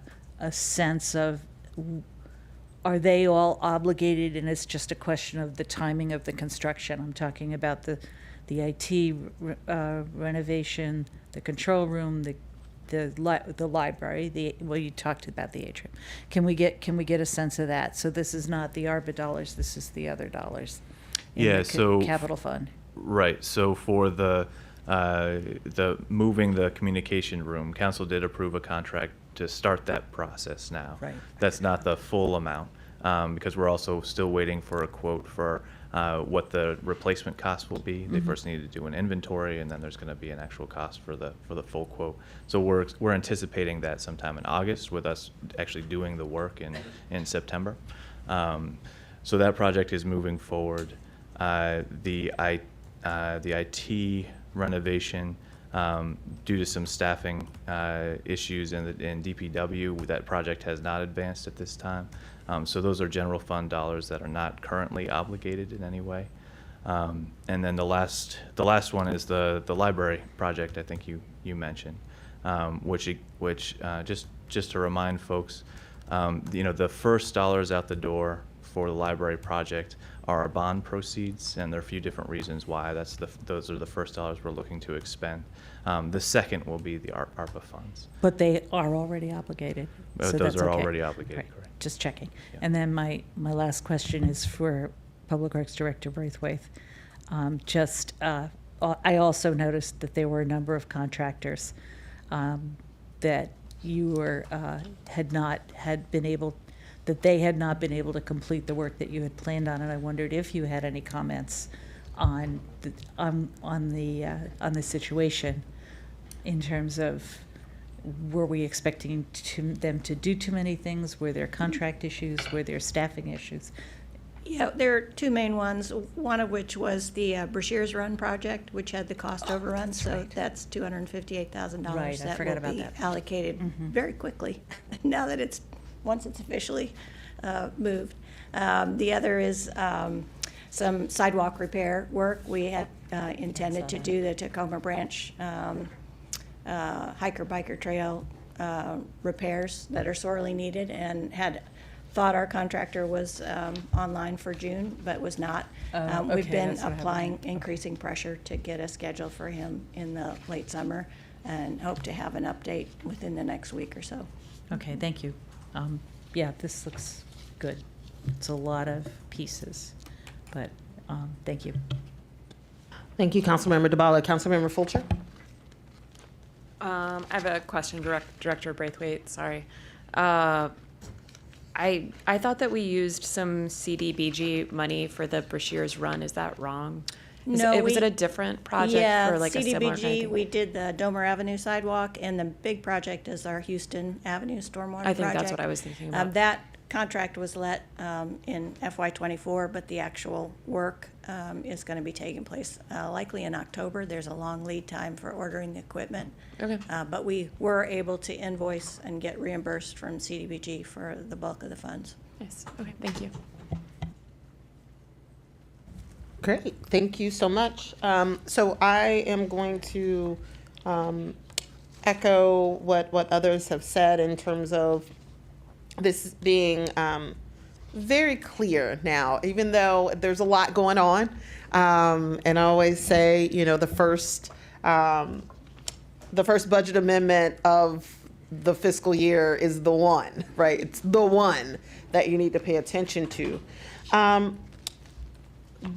sense of, are they all obligated and it's just a question of the timing of the construction? I'm talking about the IT renovation, the control room, the library, well, you talked about the atrium. Can we get a sense of that? So this is not the ARPA dollars, this is the other dollars in Yeah, the so capital fund. Right. So for the moving the communication room, council did approve a contract to start that process now. Right. That's not the full amount, because we're also still waiting for a quote for what the replacement cost will be. They first need to do an inventory, and then there's going to be an actual cost for the full quote. So we're anticipating that sometime in August, with us actually doing the work in September. So that project is moving forward. The IT renovation, due to some staffing issues in DPW, that project has not advanced at this time. So those are general fund dollars that are not currently obligated in any way. And then the last one is the library project I think you mentioned, which just to remind folks, the first dollars out the door for the library project are our bond proceeds, and there are a few different reasons why. Those are the first dollars we're looking to expend. The second will be the ARPA funds. But they are already obligated. So Those that's are okay. already obligated, Right, correct. just checking. Yeah. And then my last question is for Public Works Director Braithwaite. I also noticed that there were a number of contractors that you were they had not been able to complete the work that you had planned on, and I wondered if you had any comments on the situation in terms of, were we expecting them to do too many things? Were there contract issues? Were there staffing issues? Yeah, there are two main ones, one of which was the Brashears Run project, which had the cost overrun, so that's $258,000. Right, I forgot about that. That will be allocated very quickly, now that once it's officially moved. The other is some sidewalk repair work. We had intended to do the Tacoma Branch hiker-biker trail repairs that are sorely needed, and had thought our contractor was online for June, but was not. Okay, We've been that's what applying increasing pressure to get a schedule for him in the late summer, and hope to have an update within the next week or so. Okay, thank you. Yeah, this looks good. It's a lot of pieces, but thank you. Thank you, Councilmember DeBala. Councilmember Fulcher? I have a question, Director Braithwaite, sorry. I thought that we used some CDBG money for the Brashears Run. Is that wrong? No, was it a different project yeah, for like a similar kind of CDBG, thing? we did the Domer Avenue sidewalk, and the big project is our Houston Avenue stormwater project. I think that's what I was thinking about. That contract was let in FY '24, but the actual work is going to be taking place likely in October. There's a long lead time for ordering the equipment. Okay. But we were able to invoice and get reimbursed from CDBG for the bulk of the funds. Nice. Okay, thank you. Great, thank you so much. So I am going to echo what others have said in terms of this being very clear now, even though there's a lot going on. And I always say, the first budget amendment of the fiscal year is the one, right? It's the one that you need to pay attention to.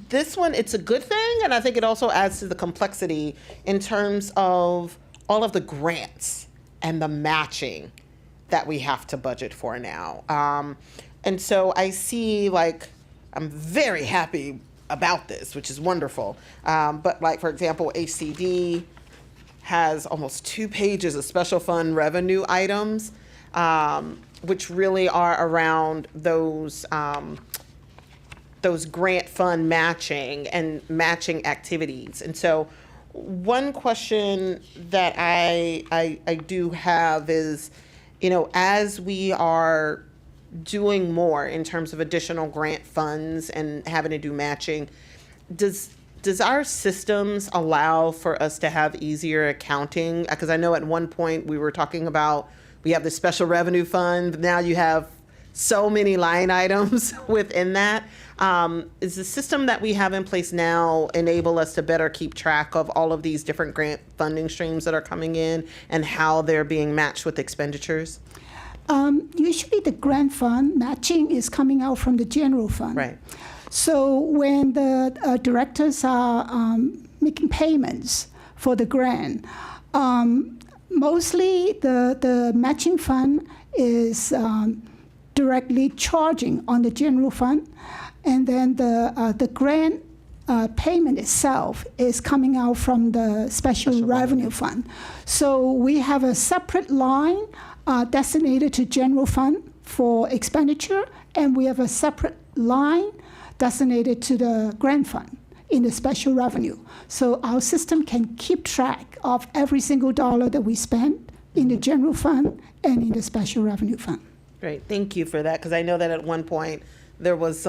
this one, it's a good thing, and I think it also adds to the complexity in terms of all of the grants and the matching that we have to budget for now. And so I see, like, I'm very happy about this, which is wonderful. But like, for example, HCD has almost 2 pages of special fund revenue items, which really are around those grant fund matching and matching activities. And so one question that I do have is, you know, as we are doing more in terms of additional grant funds and having to do matching, does our systems allow for us to have easier accounting? Because I know at one point we were talking about, we have the special revenue fund, now you have so many line items within that. Is the system that we have in place now enable us to better keep track of all of these different grant funding streams that are coming in and how they're being matched with expenditures? Usually the grant fund matching is coming out from the general fund. Right. So when the directors are making payments for the grant, mostly the matching fund is directly charging on the general fund, and then the grant payment itself is coming out from the special revenue fund. So we have a separate line designated to general fund for expenditure, and we have a separate line designated to the grant fund in the special revenue. So our system can keep track of every single dollar that we spend in the general fund and in the special revenue fund. Great, thank you for that, because I know that at one point there was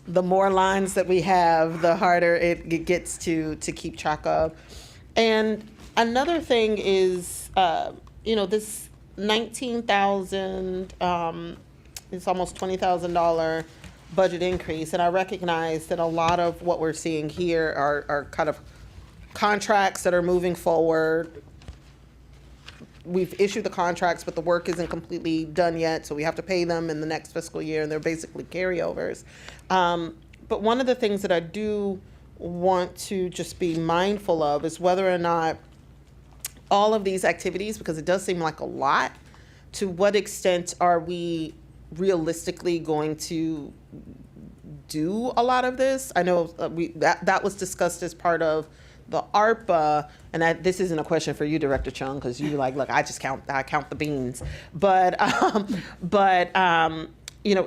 the more lines that we have, the harder it gets to keep track of. And another thing is, this 19,000, it's almost $20,000 budget increase, and I recognize that a lot of what we're seeing here are kind of contracts that are moving forward. We've issued the contracts, but the work isn't completely done yet, so we have to pay them in the next fiscal year, and they're basically carryovers. But one of the things that I do want to just be mindful of is whether or not all of these activities, because it does seem like a lot, to what extent are we realistically going to do a lot of this? I know that was discussed as part of the ARPA, and this isn't a question for you, Director Chung, because you look, I count the beans. But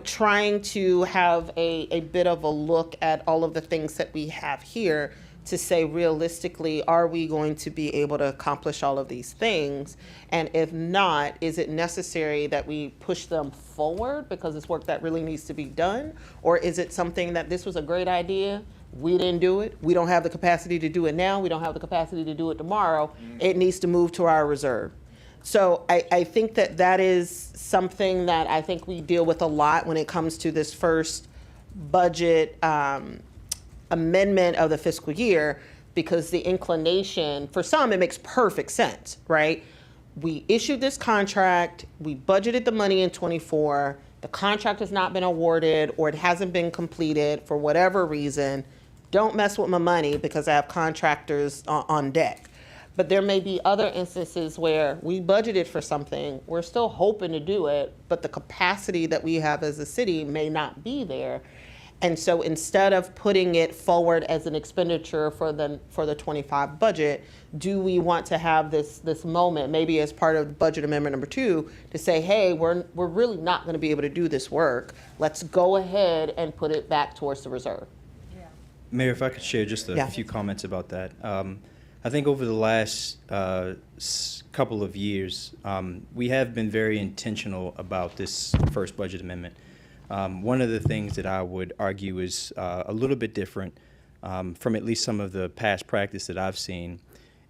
trying to have a bit of a look at all of the things that we have here to say realistically, are we going to be able to accomplish all of these things? And if not, is it necessary that we push them forward because it's work that really needs to be done? Or is it something that this was a great idea, we didn't do it, we don't have the capacity to do it now, we don't have the capacity to do it tomorrow, it needs to move to our reserve? So I think that is something that I think we deal with a lot when it comes to this first budget amendment of the fiscal year, because the inclination, for some, it makes perfect sense, right? We issued this contract, we budgeted the money in '24, the contract has not been awarded or it hasn't been completed for whatever reason. Don't mess with my money because I have contractors on deck. But there may be other instances where we budgeted for something, we're still hoping to do it, but the capacity that we have as a city may not be there. And so instead of putting it forward as an expenditure for the 25 budget, do we want to have this moment, maybe as part of budget amendment number 2, to say, hey, we're really not going to be able to do this work. Let's go ahead and put it back towards the reserve. Mayor, if I could share just a few comments about that. I think over the last couple of years, we have been very intentional about this first budget amendment. One of the things that I would argue is a little bit different from at least some of the past practice that I've seen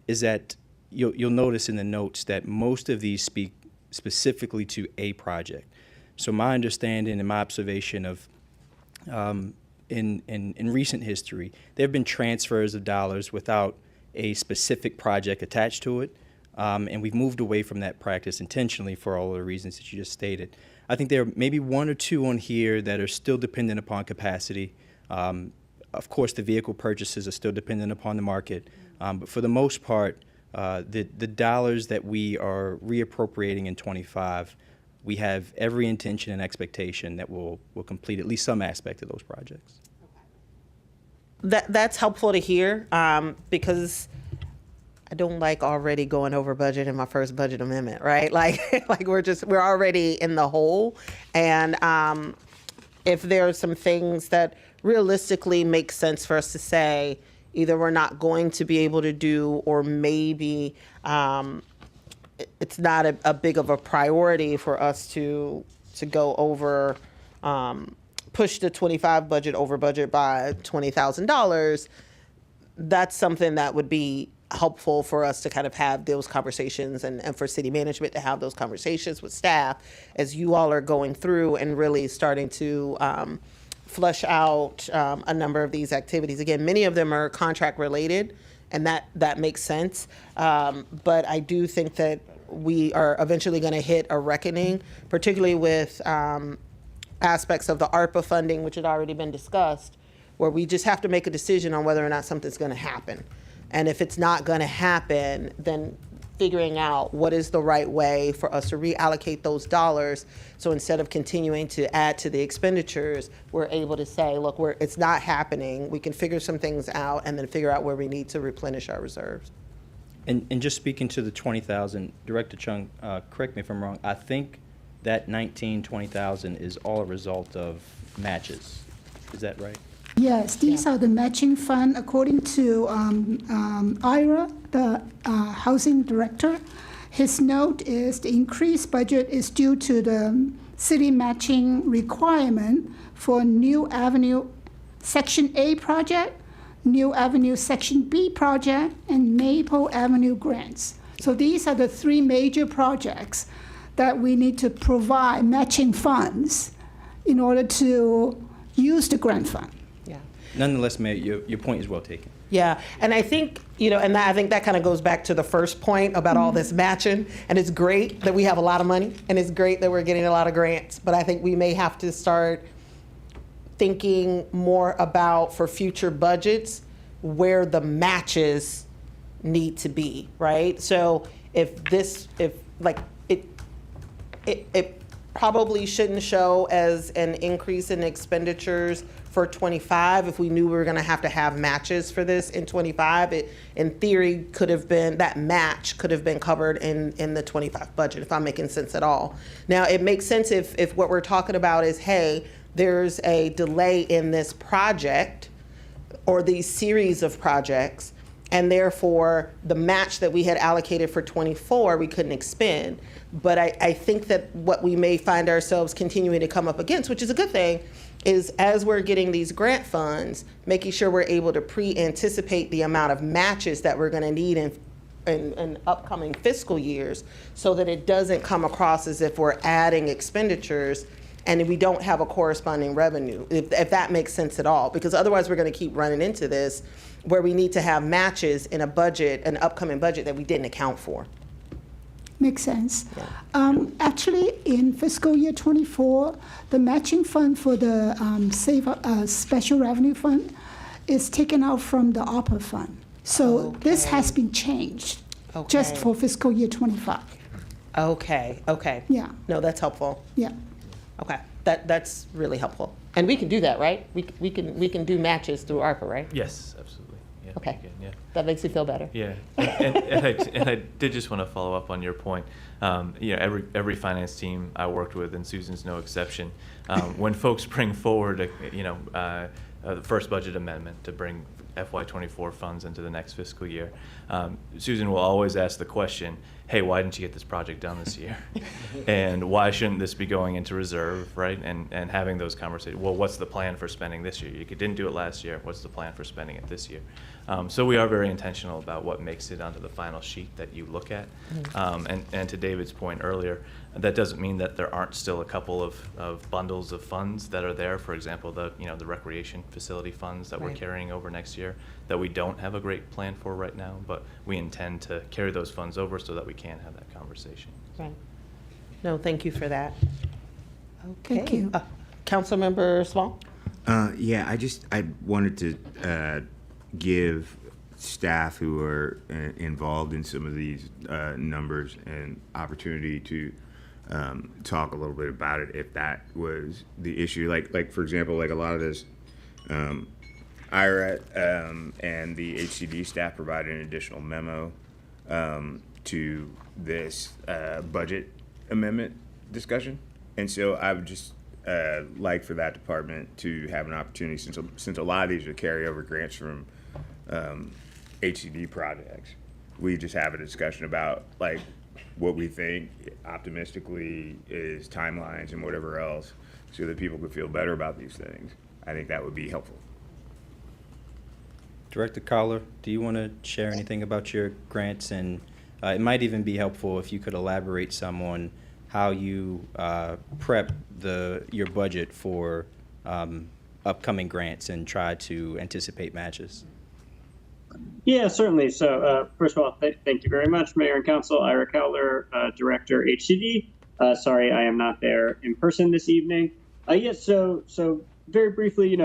is that you'll notice in the notes that most of these speak specifically to a project. So my understanding and my observation of in recent history, there have been transfers of dollars without a specific project attached to it, and we've moved away from that practice intentionally for all of the reasons that you just stated. I think there are maybe 1 or 2 on here that are still dependent upon capacity. Of course, the vehicle purchases are still dependent upon the market, but for the most part, the dollars that we are reappropriating in '25, we have every intention and expectation that we'll complete at least some aspect of those projects. That's helpful to hear, because I don't like already going over budget in my first budget amendment, right? Like we're already in the hole. And if there are some things that realistically make sense for us to say, either we're not going to be able to do, or maybe it's not a big of a priority for us to go over, push the 25 budget over budget by $20,000, that's something that would be helpful for us to kind of have those conversations, and for city management to have those conversations with staff as you all are going through and really starting to flush out a number of these activities. Again, many of them are contract related, and that makes sense. But I do think that we are eventually going to hit a reckoning, particularly with aspects of the ARPA funding, which had already been discussed, where we just have to make a decision on whether or not something's going to happen. And if it's not going to happen, then figuring out what is the right way for us to reallocate those dollars. So instead of continuing to add to the expenditures, we're able to say, look, it's not happening. We can figure some things out and then figure out where we need to replenish our reserves. And just speaking to the 20,000, Director Chung, correct me if I'm wrong, I think that 20,000 is all a result of matches. Is that right? Yes, these are the matching fund according to Ira, the housing director. His note is the increased budget is due to the city matching requirement for New Avenue Section A project, New Avenue Section B project, and Maple Avenue grants. So these are the three major projects that we need to provide matching funds in order to use the grant fund. Nonetheless, Mayor, your point is well taken. Yeah, and I think, I think that kind of goes back to the first point about all this matching. And it's great that we have a lot of money, and it's great that we're getting a lot of grants. But I think we may have to start thinking more about, for future budgets, where the matches need to be, right? So it probably shouldn't show as an increase in expenditures for 25. If we knew we were going to have matches for this in 25, it in theory could have been, that match could have been covered in the 25 budget, if I'm making sense at all. Now, it makes sense if what we're talking about is, hey, there's a delay in this project or these series of projects, and therefore the match that we had allocated for 24 we couldn't expend. But I think that what we may find ourselves continuing to come up against, which is a good thing, is as we're getting these grant funds, making sure we're able to pre-anticipate the amount of matches that we're going to need in upcoming fiscal years, so that it doesn't come across as if we're adding expenditures and we don't have a corresponding revenue, if that makes sense at all. Because otherwise we're going to keep running into this where we need to have matches in a budget, an upcoming budget that we didn't account for. Makes sense. Actually, in fiscal year 24, the matching fund for the special revenue fund is taken out from the ARPA fund. So this has been changed just for fiscal year 25. Okay. Yeah. No, that's helpful. Yeah. Okay, that's really helpful. And we can do that, right? We can do matches through ARPA, right? Yes, absolutely. Yeah, Okay. we can, yeah. That makes you feel better. Yeah, and I did just want to follow up on your point. Every finance team I worked with, and Susan's no exception, when folks bring forward, the first budget amendment to bring FY24 funds into the next fiscal year, Susan will always ask the question, hey, why didn't you get this project done this year? And why shouldn't this be going into reserve, right? And having those conversations. Well, what's the plan for spending this year? You didn't do it last year. What's the plan for spending it this year? So we are very intentional about what makes it onto the final sheet that you look at. And to David's point earlier, that doesn't mean that there aren't still a couple of bundles of funds that are there. For example, the recreation facility funds that we're carrying over next year that we don't have a great plan for right now, but we intend to carry those funds over so that we can have that conversation. Right. No, thank you for that. Okay. Thank you. Councilmember Small? Yeah, I wanted to give staff who are involved in some of these numbers an opportunity to talk a little bit about it if that was the issue. Like for example, like a lot of this, IRA and the HCD staff provided an additional memo to this budget amendment discussion, and so I would just like for that department to have an opportunity, since a lot of these are carryover grants from HCD projects. We just have a discussion about like what we think optimistically is timelines and whatever else, so that people could feel better about these things. I think that would be helpful. Director Collar, do you want to share anything about your grants? And it might even be helpful if you could elaborate some on how you prep your budget for upcoming grants and try to anticipate matches. Yeah, certainly. So first of all, thank you very much, Mayor and Council. Ira Cowler, Director HCD. Sorry, I am not there in person this evening. Yes, so very briefly,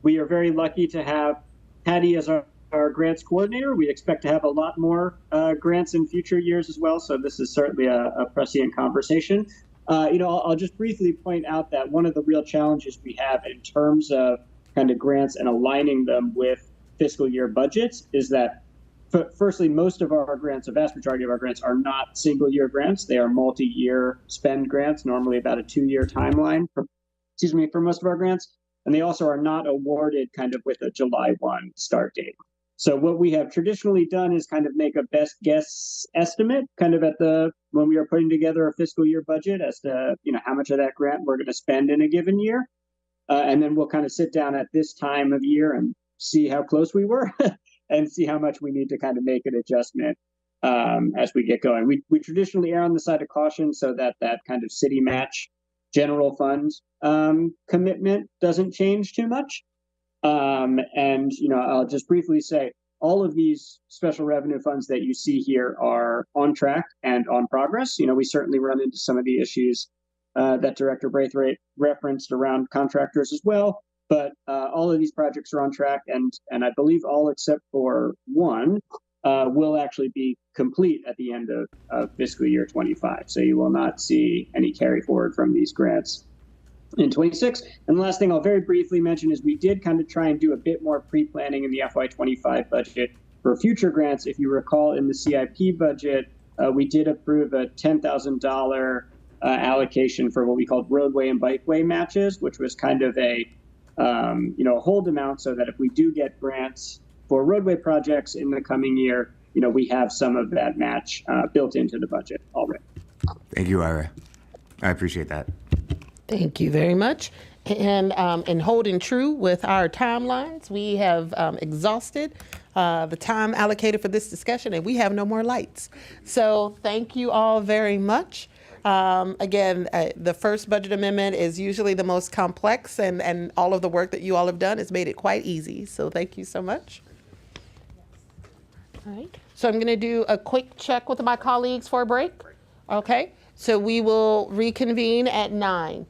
we are very lucky to have Patty as our grants coordinator. We expect to have a lot more grants in future years as well. So this is certainly a prescient conversation. I'll just briefly point out that one of the real challenges we have in terms of kind of grants and aligning them with fiscal year budgets is that, firstly, most of our grants, a vast majority of our grants, are not single year grants. They are multi-year spend grants, normally about a 2-year timeline for most of our grants. And they also are not awarded kind of with a July 1 start date. So what we have traditionally done is kind of make a best guess estimate kind of when we are putting together a fiscal year budget as to, how much of that grant we're going to spend in a given year. And then we'll kind of sit down at this time of year and see how close we were and see how much we need to kind of make an adjustment as we get going. We traditionally err on the side of caution so that kind of city match general fund commitment doesn't change too much. And, I'll just briefly say all of these special revenue funds that you see here are on track and on progress. We certainly run into some of the issues that Director Braithwaite referenced around contractors as well. But all of these projects are on track, and I believe all except for one will actually be complete at the end of fiscal year 25. So you will not see any carry forward from these grants in 26. And the last thing I'll very briefly mention is we did kind of try and do a bit more pre-planning in the FY25 budget for future grants. If you recall, in the CIP budget, we did approve a $10,000 allocation for what we called roadway and bikeway matches, which was kind of a hold amount so that if we do get grants for roadway projects in the coming year, we have some of that match built into the budget already. Thank you, Ira. I appreciate that. Thank you very much. And in holding true with our timelines, we have exhausted the time allocated for this discussion, and we have no more lights. So thank you all very much. Again, the first budget amendment is usually the most complex, and all of the work that you all have done has made it quite easy. So thank you so much. All right. So I'm going to do a quick check with my colleagues for a break. Okay. So we will reconvene at 9.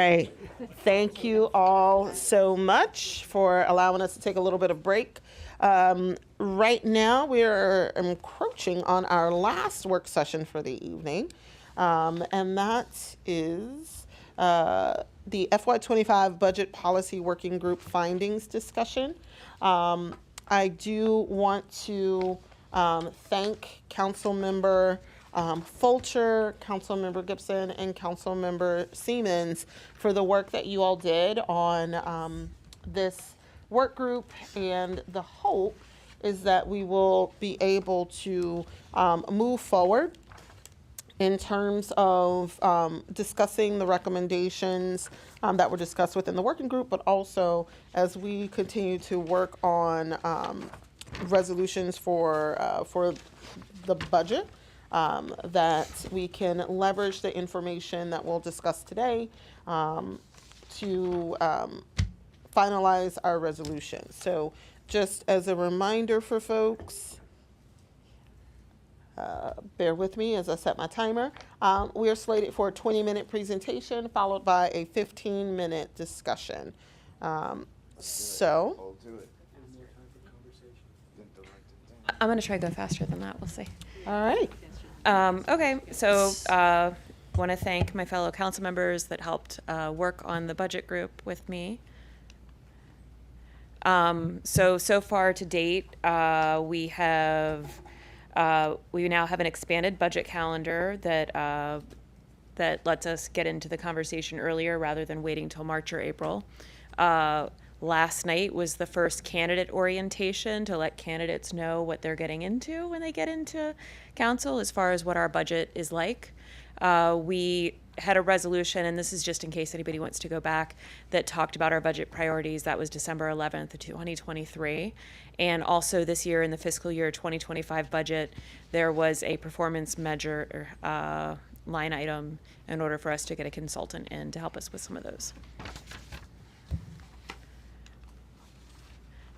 right. Thank you all so much for allowing us to take a little bit of break. Right now, we are encroaching on our last work session for the evening, and that is the FY25 Budget Policy Working Group findings discussion. I do want to thank Councilmember Fulcher, Councilmember Gibson, and Councilmember Siemens for the work that you all did on this work group, and the hope is that we will be able to move forward in terms of discussing the recommendations that were discussed within the working group, but also as we continue to work on resolutions for the budget, that we can leverage the information that we'll discuss today to finalize our resolution. So just as a reminder for folks, bear with me as I set my timer. We are slated for a 20-minute presentation followed by a 15-minute discussion. So I'm going to try to go faster than that. We'll see. All right. Okay, so want to thank my fellow council members that helped work on the budget group with me. So far to date, we now have an expanded budget calendar that lets us get into the conversation earlier rather than waiting till March or April. Last night was the first candidate orientation to let candidates know what they're getting into when they get into council as far as what our budget is like. We had a resolution, and this is just in case anybody wants to go back, that talked about our budget priorities. That was December 11th of 2023. And also this year in the fiscal year 2025 budget, there was a performance measure line item in order for us to get a consultant in to help us with some of those.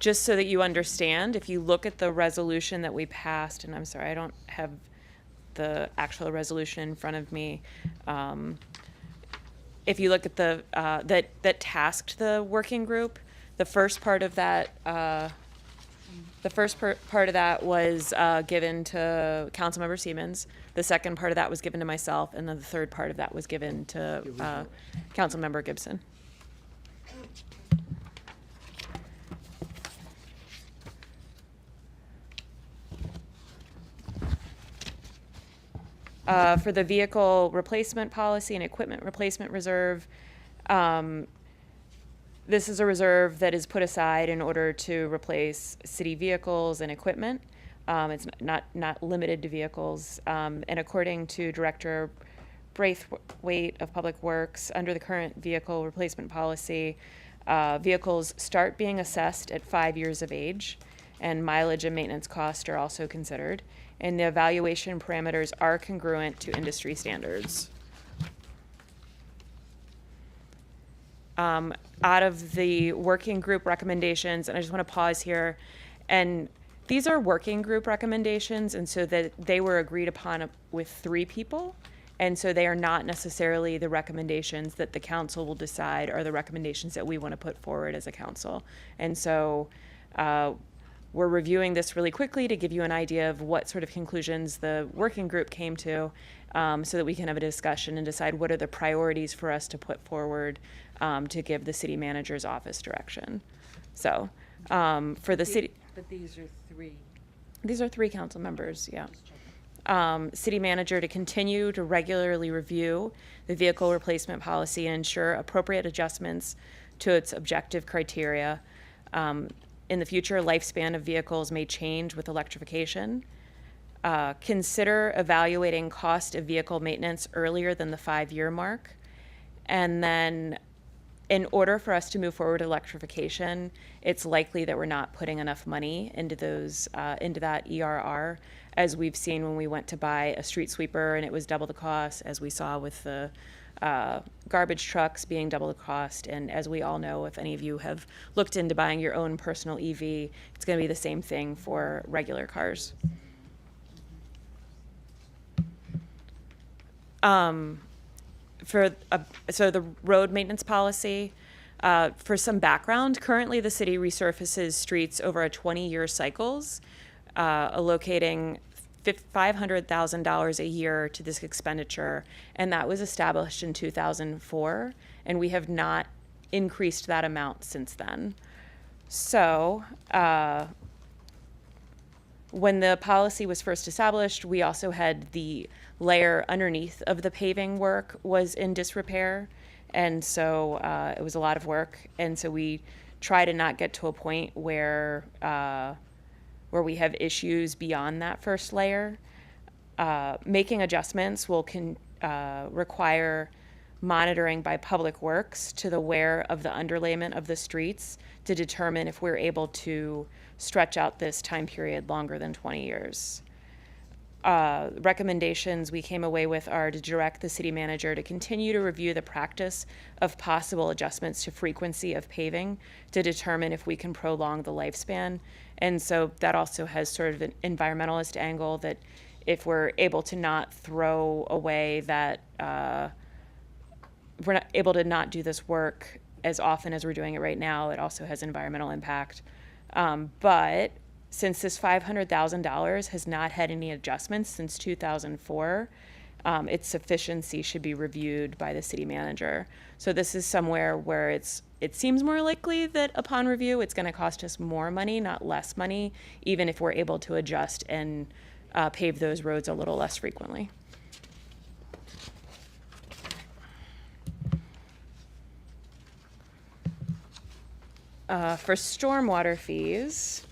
Just so that you understand, if you look at the resolution that we passed, and I'm sorry, I don't have the actual resolution in front of me. If you look at the that tasked the working group, the first part of that part of that was given to Councilmember Siemens. The second part of that was given to myself, and then the third part of that was given to Councilmember Gibson. For the vehicle replacement policy and equipment replacement reserve, this is a reserve that is put aside in order to replace city vehicles and equipment. It's not limited to vehicles. And according to Director Braithwaite of Public Works, under the current vehicle replacement policy, vehicles start being assessed at 5 years of age, and mileage and maintenance costs are also considered. And the evaluation parameters are congruent to industry standards. Out of the working group recommendations, and I just want to pause here, and these are working group recommendations, and so that they were agreed upon with 3 people, and so they are not necessarily the recommendations that the council will decide are the recommendations that we want to put forward as a council. And so we're reviewing this really quickly to give you an idea of what sort of conclusions the working group came to, so that we can have a discussion and decide what are the priorities for us to put forward to give the city manager's office direction. So for the city... But these are 3. These are 3 council members, yeah. City manager to continue to regularly review the vehicle replacement policy and ensure appropriate adjustments to its objective criteria. In the future, lifespan of vehicles may change with electrification. Consider evaluating cost of vehicle maintenance earlier than the 5-year mark. And then in order for us to move forward electrification, it's likely that we're not putting enough money into into that ERR, as we've seen when we went to buy a street sweeper and it was double the cost, as we saw with the garbage trucks being double the cost. And as we all know, if any of you have looked into buying your own personal EV, it's going to be the same thing for regular cars. So the road maintenance policy, for some background, currently the city resurfaces streets over a 20-year cycles, allocating $500,000 a year to this expenditure, and that was established in 2004, and we have not increased that amount since then. So when the policy was first established, we also had the layer underneath of the paving work was in disrepair, and so it was a lot of work, and so we try to not get to a point where we have issues beyond that first layer. Making adjustments will require monitoring by Public Works to the wear of the underlayment of the streets to determine if we're able to stretch out this time period longer than 20 years. Recommendations we came away with are to direct the city manager to continue to review the practice of possible adjustments to frequency of paving to determine if we can prolong the lifespan. And so that also has sort of an environmentalist angle, that if we're able to not throw away that, we're not able to not do this work as often as we're doing it right now, it also has environmental impact. But since this $500,000 has not had any adjustments since 2004, its sufficiency should be reviewed by the city manager. So this is somewhere where it seems more likely that upon review, it's going to cost us more money, not less money, even if we're able to adjust and pave those roads a little less frequently. For stormwater fees,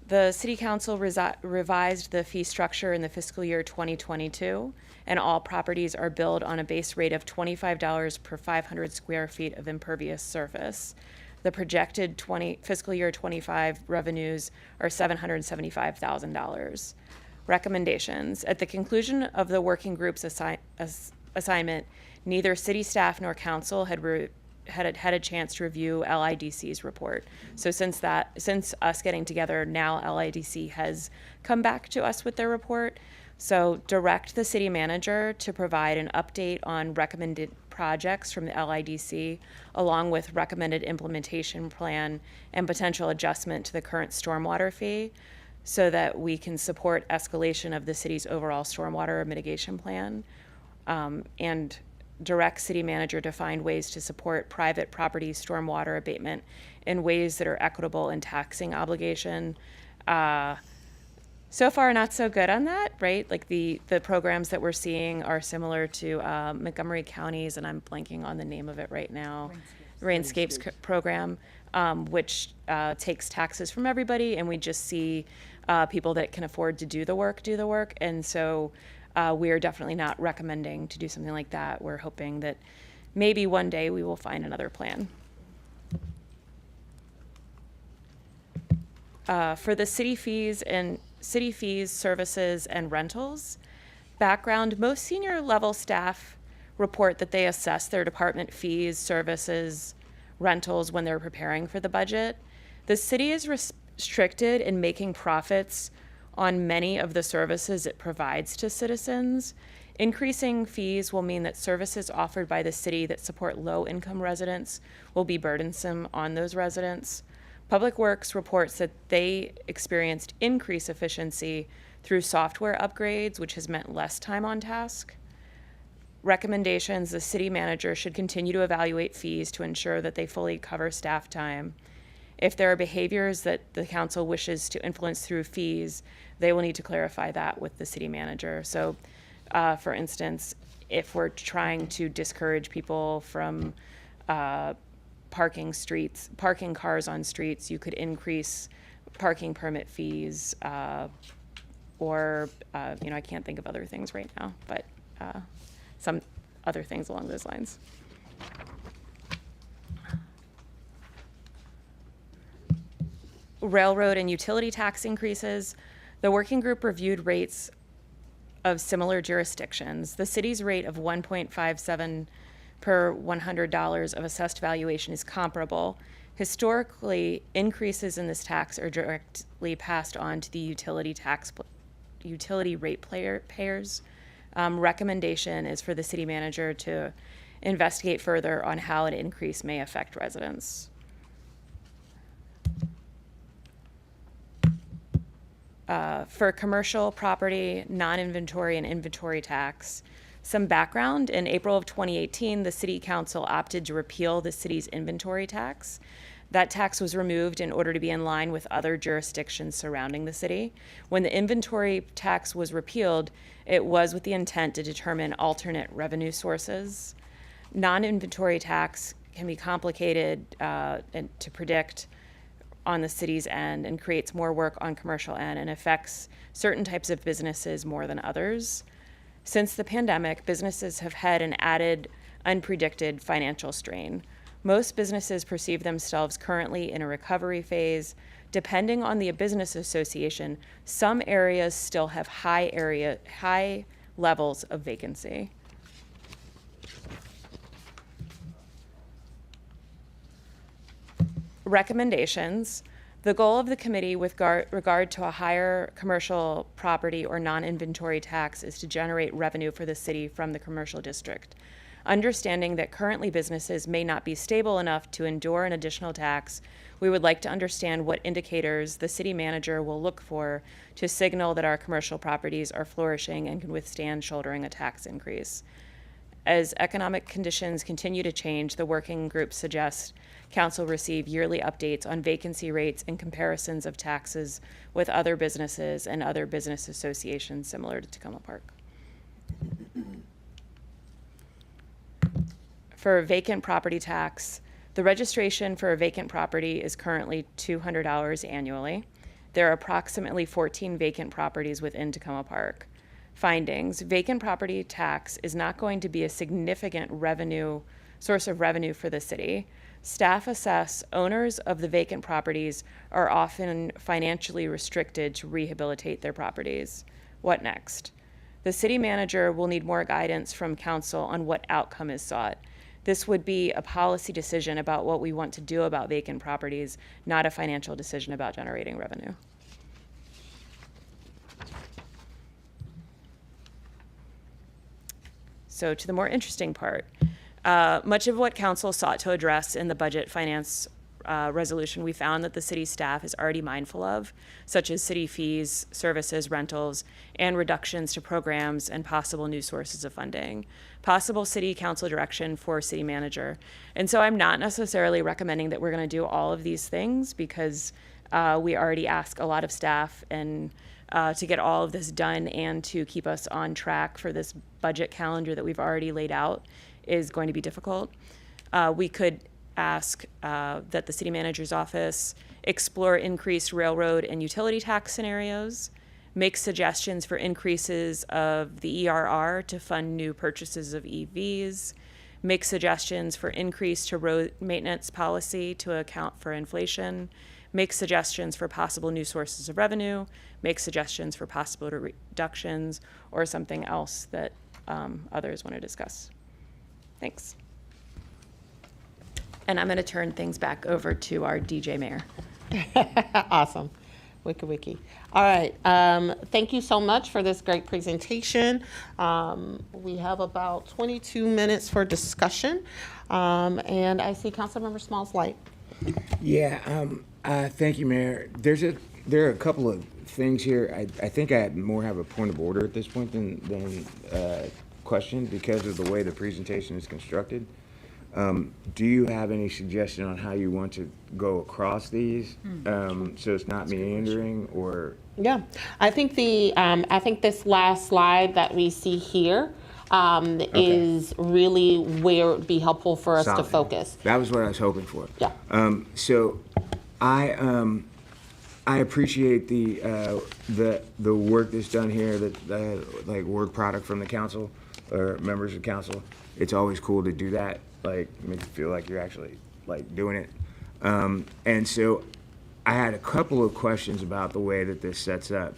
the City Council revised the fee structure in the fiscal year 2022, and all properties are billed on a base rate of $25 per 500 square feet of impervious surface. The projected fiscal year 25 revenues are $775,000. Recommendations. At the conclusion of the working group's assignment, neither city staff nor council had a chance to review LIDC's report. So since us getting together, now LIDC has come back to us with their report. So direct the city manager to provide an update on recommended projects from the LIDC, along with recommended implementation plan and potential adjustment to the current stormwater fee, so that we can support escalation of the city's overall stormwater mitigation plan, and direct city manager to find ways to support private property stormwater abatement in ways that are equitable in taxing obligation. So far, not so good on that, right? Like the programs that we're seeing are similar to Montgomery County's, and I'm blanking on the name of it right now, Rainscapes program, which takes taxes from everybody, and we just see people that can afford to do the work. And so we are definitely not recommending to do something like that. We're hoping that maybe one day we will find another plan. For the city fees, services, and rentals, background, most senior level staff report that they assess their department fees, services, rentals when they're preparing for the budget. The city is restricted in making profits on many of the services it provides to citizens. Increasing fees will mean that services offered by the city that support low-income residents will be burdensome on those residents. Public Works reports that they experienced increased efficiency through software upgrades, which has meant less time on task. Recommendations: the city manager should continue to evaluate fees to ensure that they fully cover staff time. If there are behaviors that the council wishes to influence through fees, they will need to clarify that with the city manager. So, for instance, if we're trying to discourage people from parking cars on streets, you could increase parking permit fees, or I can't think of other things right now, but some other things along those lines. Railroad and utility tax increases. The working group reviewed rates of similar jurisdictions. The city's rate of 1.57 per $100 of assessed valuation is comparable. Historically, increases in this tax are directly passed on to the utility rate payers. Recommendation is for the city manager to investigate further on how an increase may affect residents. For commercial property, non-inventory, and inventory tax, some background: in April of 2018, the City Council opted to repeal the city's inventory tax. That tax was removed in order to be in line with other jurisdictions surrounding the city. When the inventory tax was repealed, it was with the intent to determine alternate revenue sources. Non-inventory tax can be complicated and to predict on the city's end, and creates more work on commercial end, and affects certain types of businesses more than others. Since the pandemic, businesses have had an added unpredicted financial strain. Most businesses perceive themselves currently in a recovery phase. Depending on the business association, some areas still have high levels of vacancy. Recommendations. The goal of the committee with regard to a higher commercial property or non-inventory tax is to generate revenue for the city from the commercial district. Understanding that currently businesses may not be stable enough to endure an additional tax, we would like to understand what indicators the city manager will look for to signal that our commercial properties are flourishing and can withstand shouldering a tax increase. As economic conditions continue to change, the working group suggests council receive yearly updates on vacancy rates and comparisons of taxes with other businesses and other business associations similar to Tacoma Park. For vacant property tax, the registration for a vacant property is currently $200 annually. There are approximately 14 vacant properties within Tacoma Park. Findings: vacant property tax is not going to be a significant source of revenue for the city. Staff assess owners of the vacant properties are often financially restricted to rehabilitate their properties. What next? The city manager will need more guidance from council on what outcome is sought. This would be a policy decision about what we want to do about vacant properties, not a financial decision about generating revenue. So to the more interesting part, much of what council sought to address in the budget finance resolution, we found that the city staff is already mindful of, such as city fees, services, rentals, and reductions to programs and possible new sources of funding, possible city council direction for city manager. And so I'm not necessarily recommending that we're going to do all of these things because we already ask a lot of staff and to get all of this done and to keep us on track for this budget calendar that we've already laid out is going to be difficult. We could ask that the city manager's office explore increased railroad and utility tax scenarios, make suggestions for increases of the ERR to fund new purchases of EVs, make suggestions for increase to road maintenance policy to account for inflation, make suggestions for possible new sources of revenue, make suggestions for possible reductions, or something else that others want to discuss. Thanks. And I'm going to turn things back over to our DJ Mayor. Awesome. Wiki. All right. Thank you so much for this great presentation. We have about 22 minutes for discussion. And I see Councilmember Small's light. Yeah, thank you, Mayor. There are a couple of things here. I think I more have a point of order at this point than question because of the way the presentation is constructed. Do you have any suggestion on how you want to go across these so it's not meandering or? Yeah, I think this last slide that we see here is really where it would be helpful for us to focus. That was what I was hoping for. Yeah. So I appreciate the work that's done here, the like work product from the council or members of council. It's always cool to do that. Like makes you feel like you're actually like doing it. And so I had a couple of questions about the way that this sets up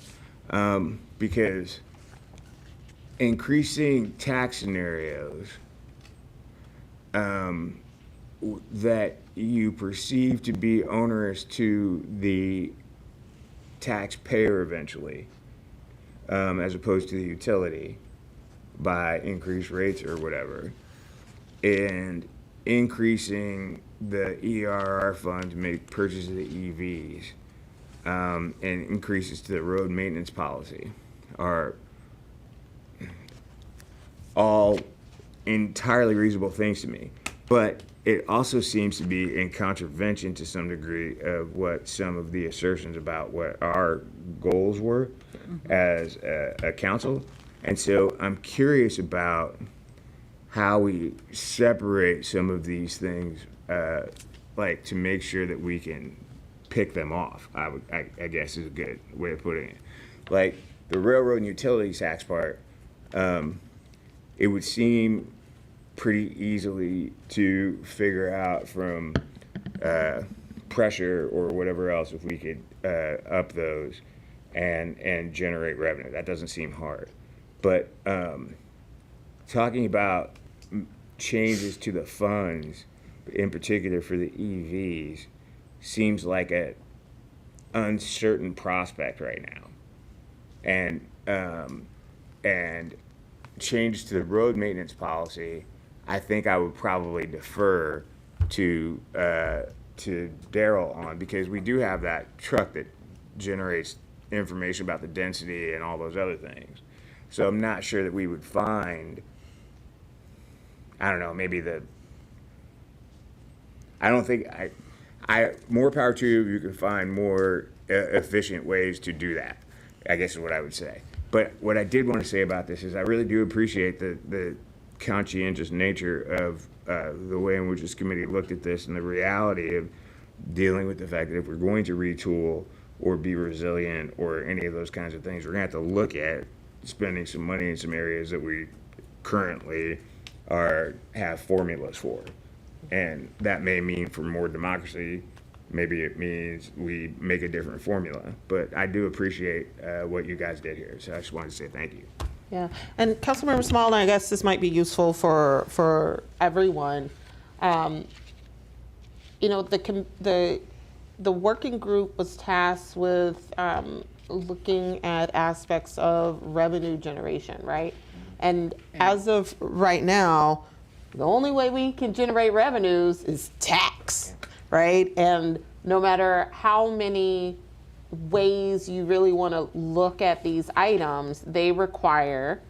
because increasing tax scenarios that you perceive to be onerous to the taxpayer eventually, as opposed to the utility by increased rates or whatever, and increasing the ERR fund to make purchases of the EVs and increases to the road maintenance policy are all entirely reasonable things to me. But it also seems to be in contravention to some degree of what some of the assertions about what our goals were as a council. And so I'm curious about how we separate some of these things, like to make sure that we can pick them off, I guess is a good way of putting it. Like the railroad and utility tax part, it would seem pretty easily to figure out from pressure or whatever else if we could up those and generate revenue. That doesn't seem hard. But talking about changes to the funds, in particular for the EVs, seems like an uncertain prospect right now. And changes to the road maintenance policy I think I would probably defer to Daryl on, because we do have that truck that generates information about the density and all those other things. So I'm not sure that we would find, I don't know, maybe I don't think, more power to you if you can find more efficient ways to do that, I guess is what I would say. But what I did want to say about this is I really do appreciate the conscientious nature of the way in which this committee looked at this, and the reality of dealing with the fact that if we're going to retool or be resilient or any of those kinds of things, we're going to have to look at spending some money in some areas that we currently have formulas for. And that may mean for more democracy, maybe it means we make a different formula. But I do appreciate what you guys did here, so I just wanted to say thank you. Yeah, and Councilmember Small, and I guess this might be useful for everyone. You know, the working group was tasked with looking at aspects of revenue generation, right? And as of right now, the only way we can generate revenues is tax, right? And no matter how many ways you really want to look at these items, they require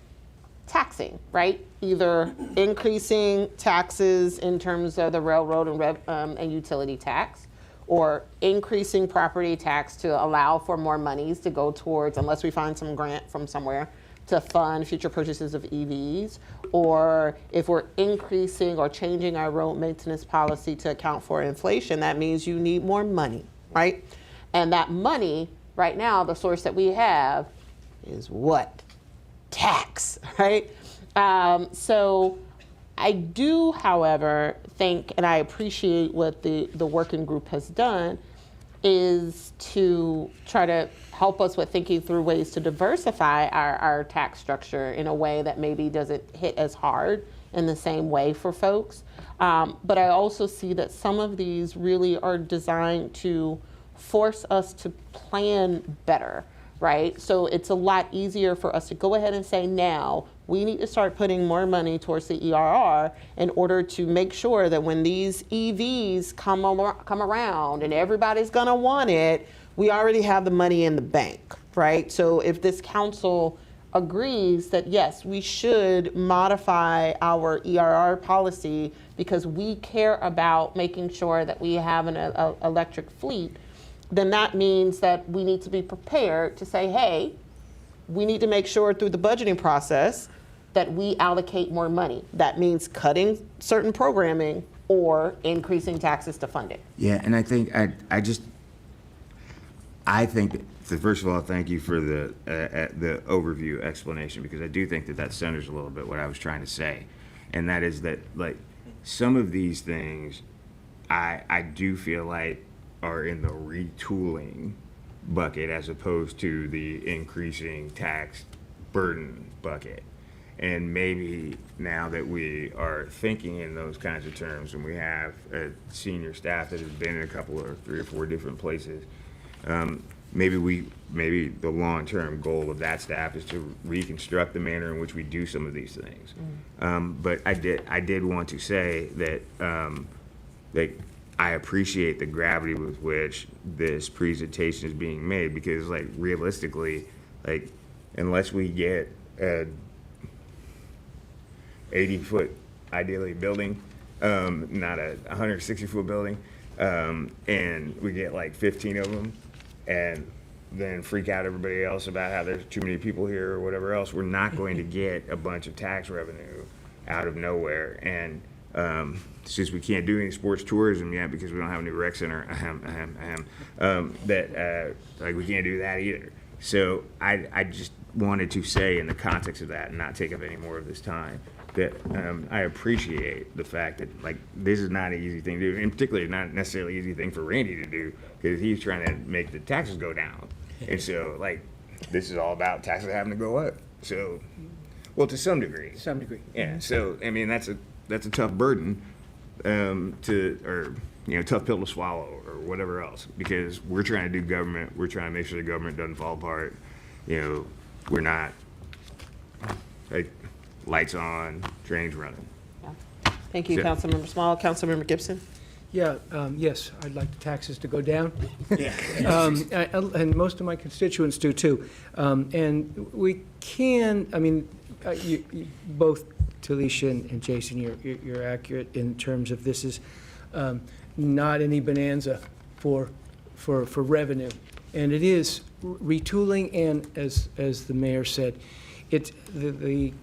taxing, right? Either increasing taxes in terms of the railroad and utility tax, or increasing property tax to allow for more monies to go towards, unless we find some grant from somewhere, to fund future purchases of EVs, or if we're increasing or changing our road maintenance policy to account for inflation, that means you need more money, right? And that money, right now, the source that we have is what? Tax, right? So I do, however, think, and I appreciate what the working group has done, is to try to help us with thinking through ways to diversify our tax structure in a way that maybe doesn't hit as hard in the same way for folks. But I also see that some of these really are designed to force us to plan better, right? So it's a lot easier for us to go ahead and say, now we need to start putting more money towards the ERR in order to make sure that when these EVs come around and everybody's gonna want it, we already have the money in the bank, right? So if this council agrees that yes, we should modify our ERR policy because we care about making sure that we have an electric fleet, then that means that we need to be prepared to say, hey, we need to make sure through the budgeting process that we allocate more money. That means cutting certain programming or increasing taxes to fund it. Yeah, and I think I think that, first of all, thank you for the overview explanation, because I do think that centers a little bit what I was trying to say, and that is that, like, some of these things I do feel like are in the retooling bucket as opposed to the increasing tax burden bucket. And maybe now that we are thinking in those kinds of terms, and we have a senior staff that has been in a couple or 3 or 4 different places, maybe the long-term goal of that staff is to reconstruct the manner in which we do some of these things. But I did want to say that that I appreciate the gravity with which this presentation is being made, because, like, realistically, like, unless we get a 80-foot, ideally, building, not a 160-foot building, and we get like 15 of them, and then freak out everybody else about how there's too many people here or whatever else, we're not going to get a bunch of tax revenue out of nowhere. And since we can't do any sports tourism yet because we don't have a new rec center, like, we can't do that either. So I just wanted to say, in the context of that, and not take up any more of this time, that I appreciate the fact that, like, this is not an easy thing to do, and particularly not necessarily an easy thing for Randy to do, because he's trying to make the taxes go down. And so, like, this is all about taxes having to go up. So, well, to some degree. Some degree. Yeah. So, I mean, that's a tough burden tough pill to swallow, or whatever else, because we're trying to do government. We're trying to make sure the government doesn't fall apart. We're not, like, lights on, trains running. Yeah. Thank you, That's Councilmember Small. Councilmember Gibson? Yeah, yes, I'd like the taxes to go down. And most of my constituents do too. And we can, I mean, both Talisha and Jason, you're accurate in terms of this is not any bonanza for revenue. And it is retooling, and as the mayor said, the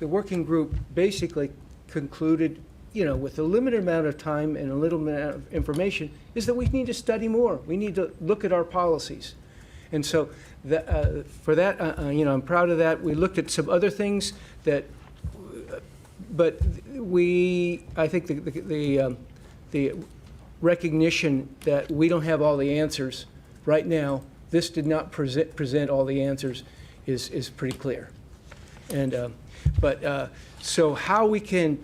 working group basically concluded, with a limited amount of time and a little amount of information, is that we need to study more. We need to look at our policies. And so for that, I'm proud of that. We looked at some other things but I think the recognition that we don't have all the answers right now, this did not present all the answers, is pretty clear. And so how we can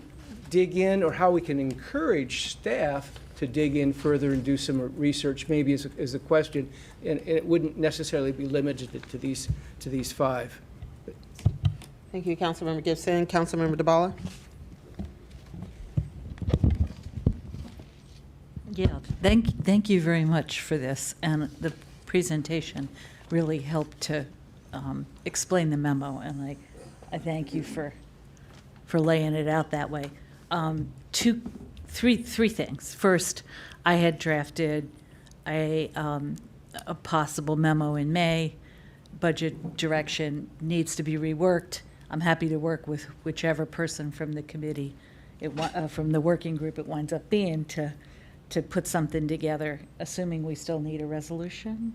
dig in, or how we can encourage staff to dig in further and do some research, maybe is a question, and it wouldn't necessarily be limited to these 5. Thank you, Councilmember Gibson. Councilmember DeBala? Yeah, thank you very much for this, and the presentation really helped to explain the memo, and I thank you for laying it out that way. Three things. First, I had drafted a possible memo in May. Budget direction needs to be reworked. I'm happy to work with whichever person from the committee, from the working group it winds up being, to put something together, assuming we still need a resolution.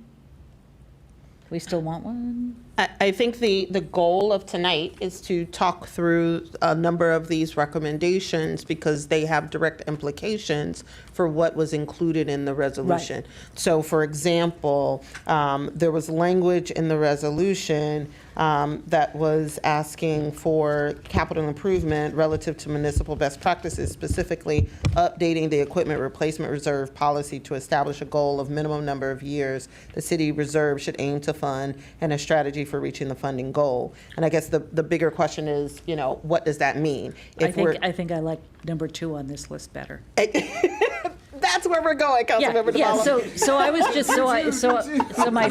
We still want one? I think the goal of tonight is to talk through a number of these recommendations because they have direct implications for what was included in the resolution. Right. So, for example, there was language in the resolution that was asking for capital improvement relative to municipal best practices, specifically updating the equipment replacement reserve policy to establish a goal of minimum number of years the city reserve should aim to fund and a strategy for reaching the funding goal. And I guess the bigger question is, what does that mean? I think I like number 2 on this list better. That's where we're going, Councilmember DeBala. So I was just so my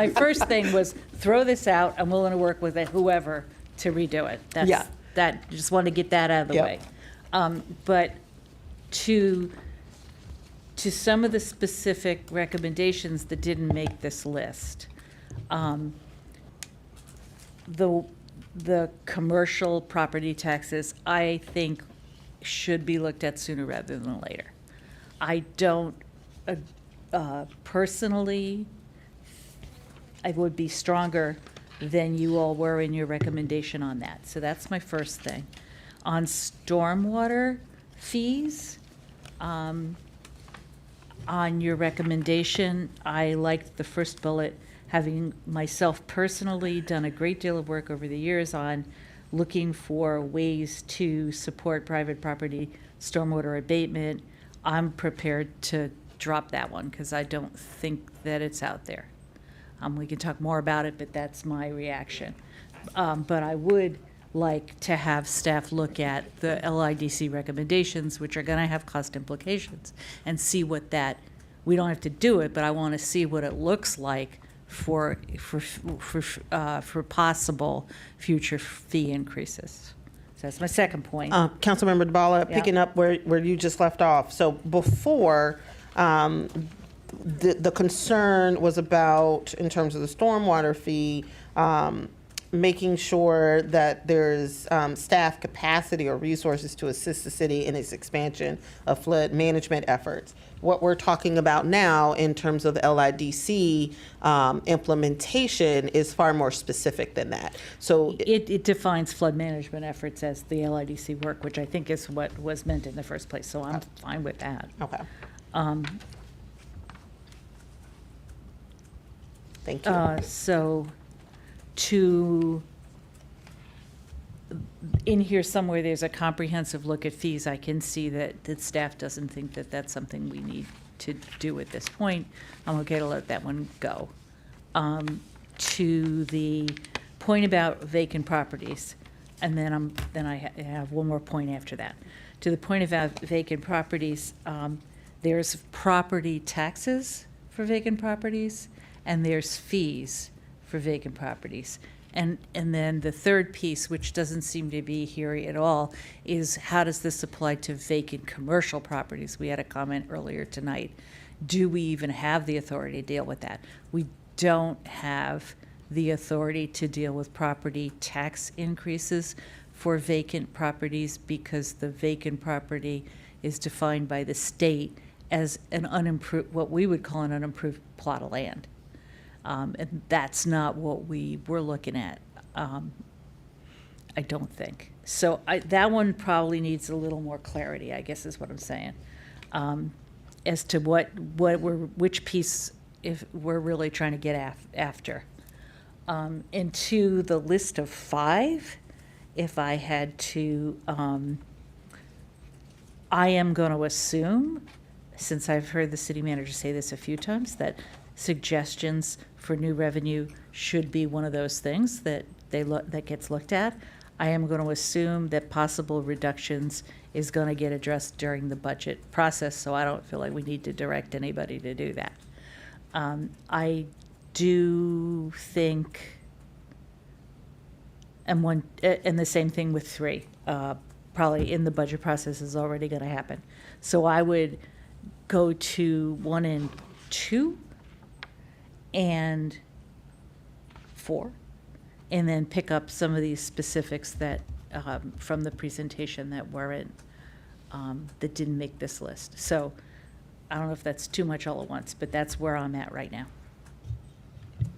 first thing was throw this out. I'm willing to work with whoever to redo it. That just want to get that out of the way. But to some of the specific recommendations that didn't make this list, the commercial property taxes, I think, should be looked at sooner rather than later. I don't, personally, I would be stronger than you all were in your recommendation on that. So that's my first thing. On stormwater fees, on your recommendation, I liked the first bullet, having myself personally done a great deal of work over the years on looking for ways to support private property stormwater abatement. I'm prepared to drop that one because I don't think that it's out there. We can talk more about it, but that's my reaction. But I would like to have staff look at the LIDC recommendations, which are going to have cost implications, and see what that, we don't have to do it, but I want to see what it looks like for possible future fee increases. So that's my second point. Councilmember DeBala, Yeah. picking up where you just left off. So before, the concern was about, in terms of the stormwater fee, making sure that there's staff capacity or resources to assist the city in its expansion of flood management efforts. What we're talking about now in terms of LIDC implementation is far more specific than that. So It defines flood management efforts as the LIDC work, which I think is what was meant in the first place, so I'm fine with that. Okay. Thank you. So in here somewhere, there's a comprehensive look at fees. I can see that staff doesn't think that that's something we need to do at this point. I'm okay to let that one go. To the point about vacant properties, And then I have one more point after that. To the point of vacant properties, there's property taxes for vacant properties, and there's fees for vacant properties. And then the third piece, which doesn't seem to be here at all, is how does this apply to vacant commercial properties? We had a comment earlier tonight. Do we even have the authority to deal with that? We don't have the authority to deal with property tax increases for vacant properties because the vacant property is defined by the state as an unimproved, what we would call an unimproved plot of land. And that's not what we were looking at, I don't think. So that one probably needs a little more clarity, I guess is what I'm saying, as to which piece if we're really trying to get after. And to the list of 5, if I had to, I am going to assume, since I've heard the city manager say this a few times, that suggestions for new revenue should be one of those things that that gets looked at. I am going to assume that possible reductions is going to get addressed during the budget process, so I don't feel like we need to direct anybody to do that. I do think, and the same thing with 3, probably in the budget process is already going to happen. So I would go to 1 and 2 and 4, and then pick up some of these specifics that from the presentation that weren't that didn't make this list. So I don't know if that's too much all at once, but that's where I'm at right now.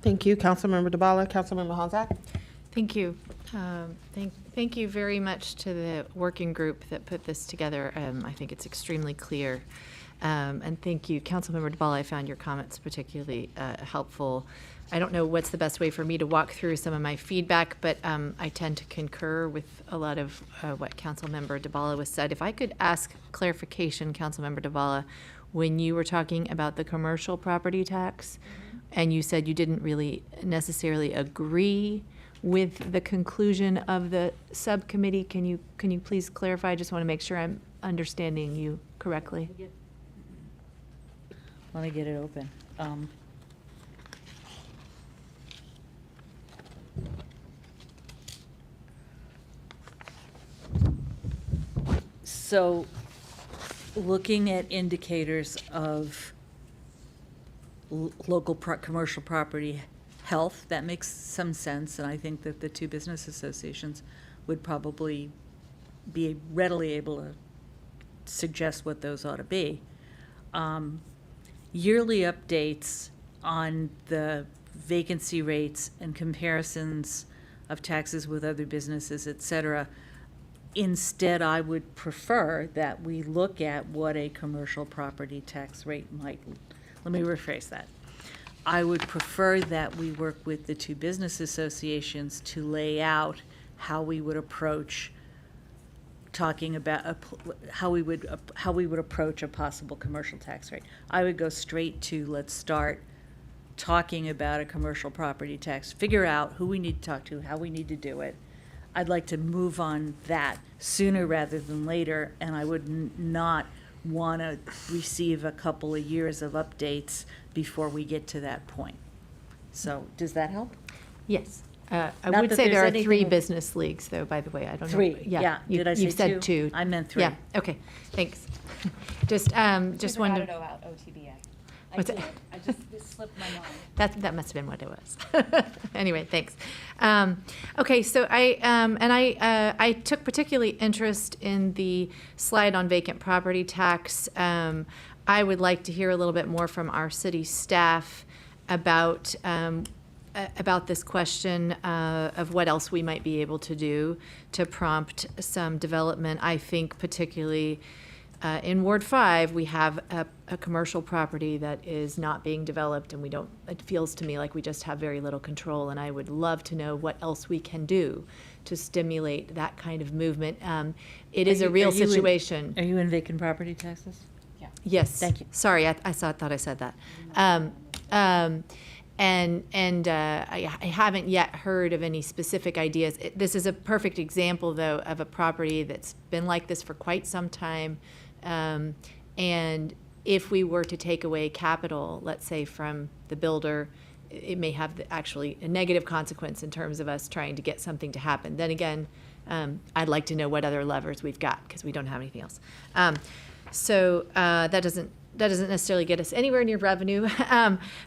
Thank you, Councilmember DeBala. Councilmember Honzak. Thank you. Thank you very much to the working group that put this together. I think it's extremely clear. And thank you, Councilmember DeBala. I found your comments particularly helpful. I don't know what's the best way for me to walk through some of my feedback, but I tend to concur with a lot of what Councilmember DeBala was said. If I could ask clarification, Councilmember DeBala, when you were talking about the commercial property tax, and you said you didn't really necessarily agree with the conclusion of the subcommittee, can you please clarify? I just want to make sure I'm understanding you correctly. Let me get it open. So, looking at indicators of local commercial property health, that makes some sense, and I think that the 2 business associations would probably be readily able to suggest what those ought to be. Yearly updates on the vacancy rates and comparisons of taxes with other businesses, et cetera. Instead, I would prefer that we look at what a commercial property tax rate might, let me rephrase that. I would prefer that we work with the 2 business associations to lay out how we would approach talking about how we would approach a possible commercial tax rate. I would go straight to, let's start talking about a commercial property tax, figure out who we need to talk to, how we need to do it. I'd like to move on that sooner rather than later, and I would not want to receive a couple of years of updates before we get to that point. So, does that help? Yes. I Not would that say there are there's 3 anything- business leagues, though, by the way. I don't know. 3, yeah. Did I say You said 2? 2. I meant 3. Yeah, okay, thanks. Just wanted to. about OTBA. What's it? It slipped my mind. That must have been what it was. Anyway, thanks. Okay, so I took particularly interest in the slide on vacant property tax. I would like to hear a little bit more from our city staff about this question of what else we might be able to do to prompt some development. I think particularly in Ward 5, we have a commercial property that is not being developed, and it feels to me like we just have very little control, and I would love to know what else we can do to stimulate that kind of movement. It is a real situation. Are you in vacant property taxes? Yes. Thank you. Sorry, I thought I said that. I haven't yet heard of any specific ideas. This is a perfect example, though, of a property that's been like this for quite some time. And if we were to take away capital, let's say from the builder, it may have actually a negative consequence in terms of us trying to get something to happen. Then again, I'd like to know what other levers we've got, because we don't have anything else. So that doesn't necessarily get us anywhere near revenue.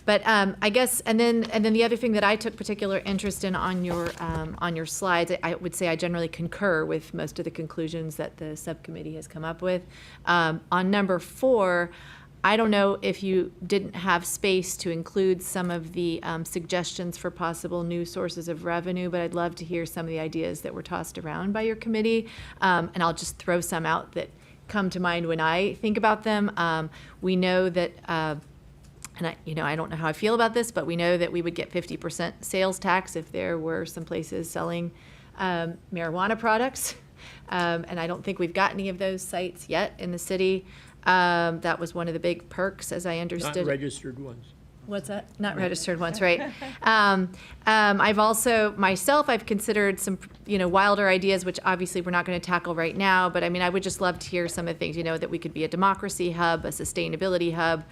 But I guess, and then the other thing that I took particular interest in on your slides, I would say I generally concur with most of the conclusions that the subcommittee has come up with. On number 4, I don't know if you didn't have space to include some of the suggestions for possible new sources of revenue, but I'd love to hear some of the ideas that were tossed around by your committee. And I'll just throw some out that come to mind when I think about them. We know that, and I don't know how I feel about this, but we know that we would get 50% sales tax if there were some places selling marijuana products. And I don't think we've got any of those sites yet in the city. That was one of the big perks, as I understood. Not registered ones. What's that? Not registered ones, right? I've also, myself, I've considered some, wilder ideas, which obviously we're not going to tackle right now, but I mean, I would just love to hear some of the things, that we could be a democracy hub, a sustainability hub,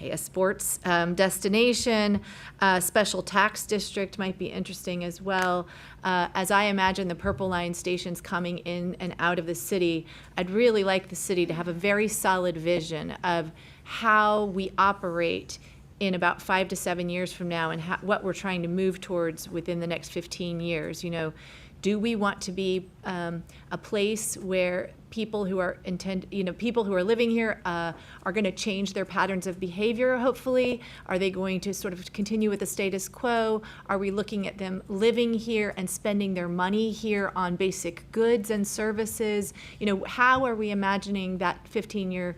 a sports destination, a special tax district might be interesting as well. As I imagine the Purple Line stations coming in and out of the city, I'd really like the city to have a very solid vision of how we operate in about 5 to 7 years from now, and what we're trying to move towards within the next 15 years. Do we want to be a place where people who are people who are living here are going to change their patterns of behavior, hopefully? Are they going to sort of continue with the status quo? Are we looking at them living here and spending their money here on basic goods and services? How are we imagining that 15-year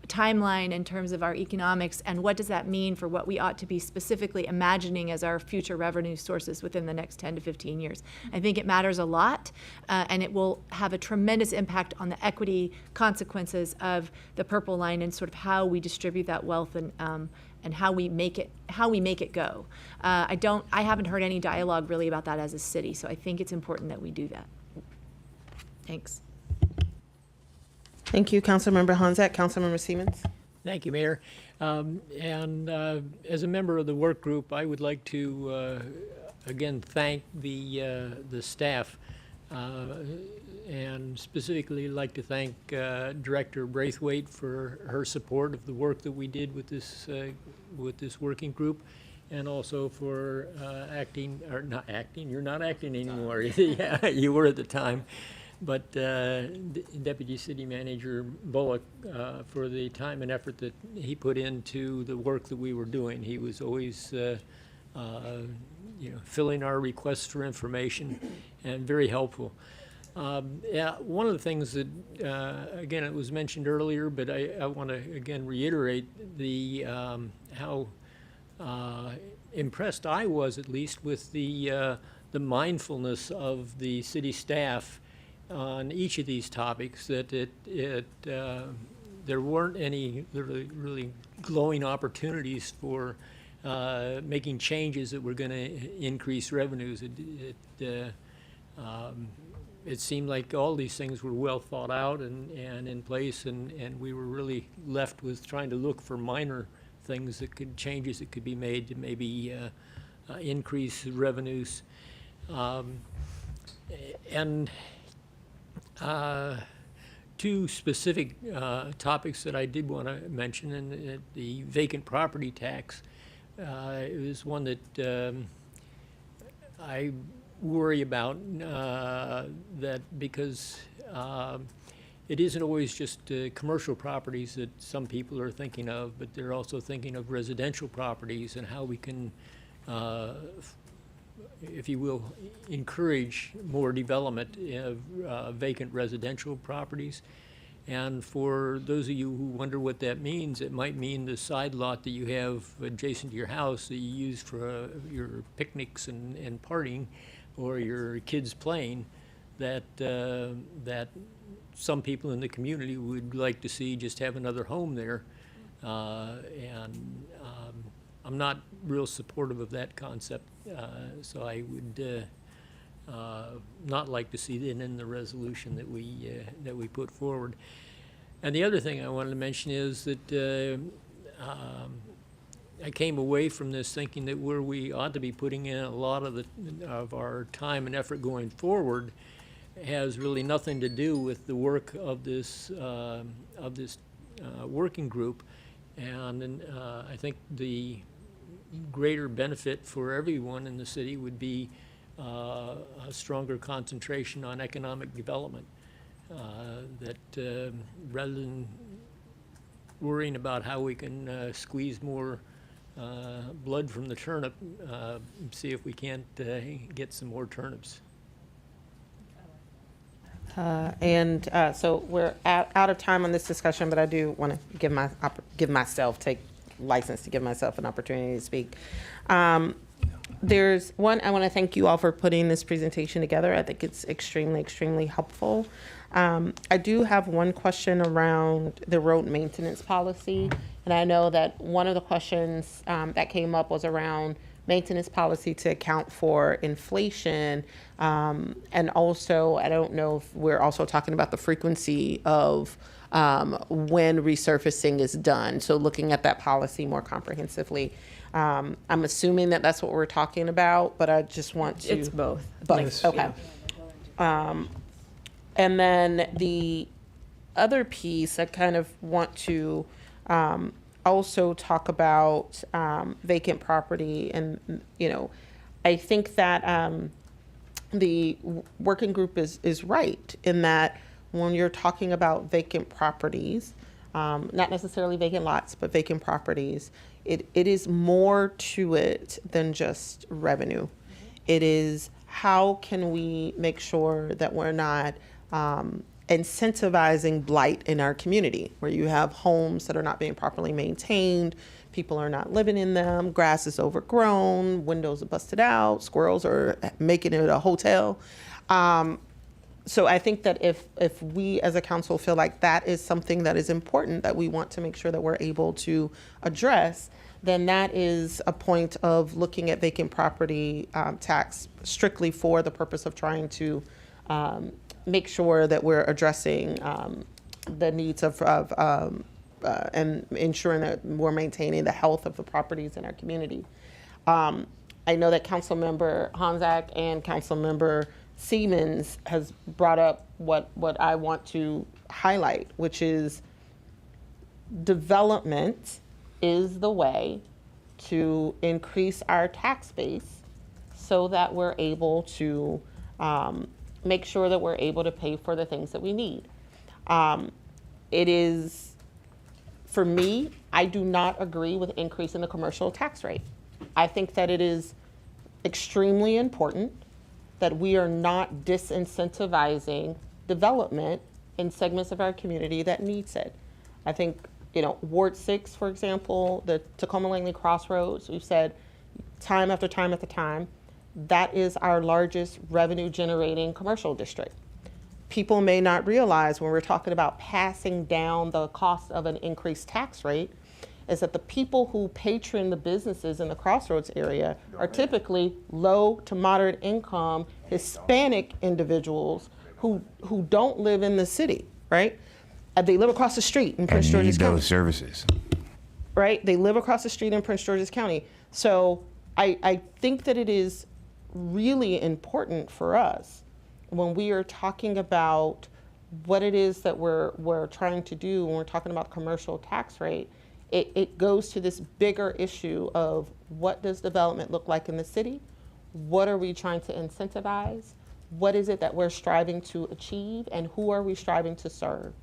timeline in terms of our economics, and what does that mean for what we ought to be specifically imagining as our future revenue sources within the next 10 to 15 years? I think it matters a lot, and it will have a tremendous impact on the equity consequences of the Purple Line and sort of how we distribute that wealth and how we make it go. I haven't heard any dialogue really about that as a city, so I think it's important that we do that. Thanks. Thank you, Councilmember Honzak. Councilmember Siemens. Thank you, Mayor. As a member of the work group, I would like to again thank the staff, and specifically like to thank Director Braithwaite for her support of the work that we did with this working group, and also for you're not acting anymore. Yeah, you were at the time. But Deputy City Manager Bullock, for the time and effort that he put into the work that we were doing. He was always, filling our requests for information, and very helpful. One of the things that, again, it was mentioned earlier, but I want to again reiterate how impressed I was, at least, with the mindfulness of the city staff on each of these topics, that there weren't any really glowing opportunities for making changes that were going to increase revenues. It seemed like all these things were well thought out and in place, and we were really left with trying to look for minor things changes that could be made to maybe increase revenues. And two specific topics that I did want to mention, and the vacant property tax is one that I worry about, that because it isn't always just commercial properties that some people are thinking of, but they're also thinking of residential properties and how we can if you will, encourage more development of vacant residential properties. And for those of you who wonder what that means, it might mean the side lot that you have adjacent to your house that you use for your picnics and partying, or your kids playing, that some people in the community would like to see just have another home there. I'm not real supportive of that concept, so I would not like to see it in the resolution that we put forward. And the other thing I wanted to mention is that I came away from this thinking that where we ought to be putting in a lot of our time and effort going forward has really nothing to do with the work of this working group, and I think the greater benefit for everyone in the city would be a stronger concentration on economic development. That rather than worrying about how we can squeeze more blood from the turnip, see if we can't get some more turnips. So we're out of time on this discussion, but I do want to take license to give myself an opportunity to speak. There's one, I want to thank you all for putting this presentation together. I think it's extremely, extremely helpful. I do have one question around the road maintenance policy. And I know that one of the questions that came up was around maintenance policy to account for inflation. And also, I don't know if we're also talking about the frequency of when resurfacing is done. So looking at that policy more comprehensively. I'm assuming that that's what we're talking about, but I just want to. It's both. Both, okay. And then the other piece, I kind of want to also talk about vacant property. And, I think that the working group is right in that when you're talking about vacant properties, not necessarily vacant lots, but vacant properties, it is more to it than just revenue. It is how can we make sure that we're not incentivizing blight in our community, where you have homes that are not being properly maintained, people are not living in them, grass is overgrown, windows are busted out, squirrels are making it a hotel. So I think that if we as a council feel like that is something that is important that we want to make sure that we're able to address, then that is a point of looking at vacant property tax strictly for the purpose of trying to make sure that we're addressing the needs of and ensuring that we're maintaining the health of the properties in our community. I know that Councilmember Honzak and Councilmember Siemens has brought up what I want to highlight, which is development is the way to increase our tax base so that we're able to make sure that we're able to pay for the things that we need. It is, for me, I do not agree with increasing the commercial tax rate. I think that it is extremely important that we are not disincentivizing development in segments of our community that needs it. I think, Ward 6, for example, the Tacoma Langley Crossroads, we've said time after time after time, that is our largest revenue generating commercial district. People may not realize when we're talking about passing down the cost of an increased tax rate is that the people who patron the businesses in the Crossroads area are typically low to moderate income Hispanic individuals who don't live in the city, right? They live across the street in Prince George's County. Those services. Right? They live across the street in Prince George's County. So I think that it is really important for us when we are talking about what it is that we're trying to do when we're talking about commercial tax rate. It goes to this bigger issue of what does development look like in the city? What are we trying to incentivize? What is it that we're striving to achieve? And who are we striving to serve?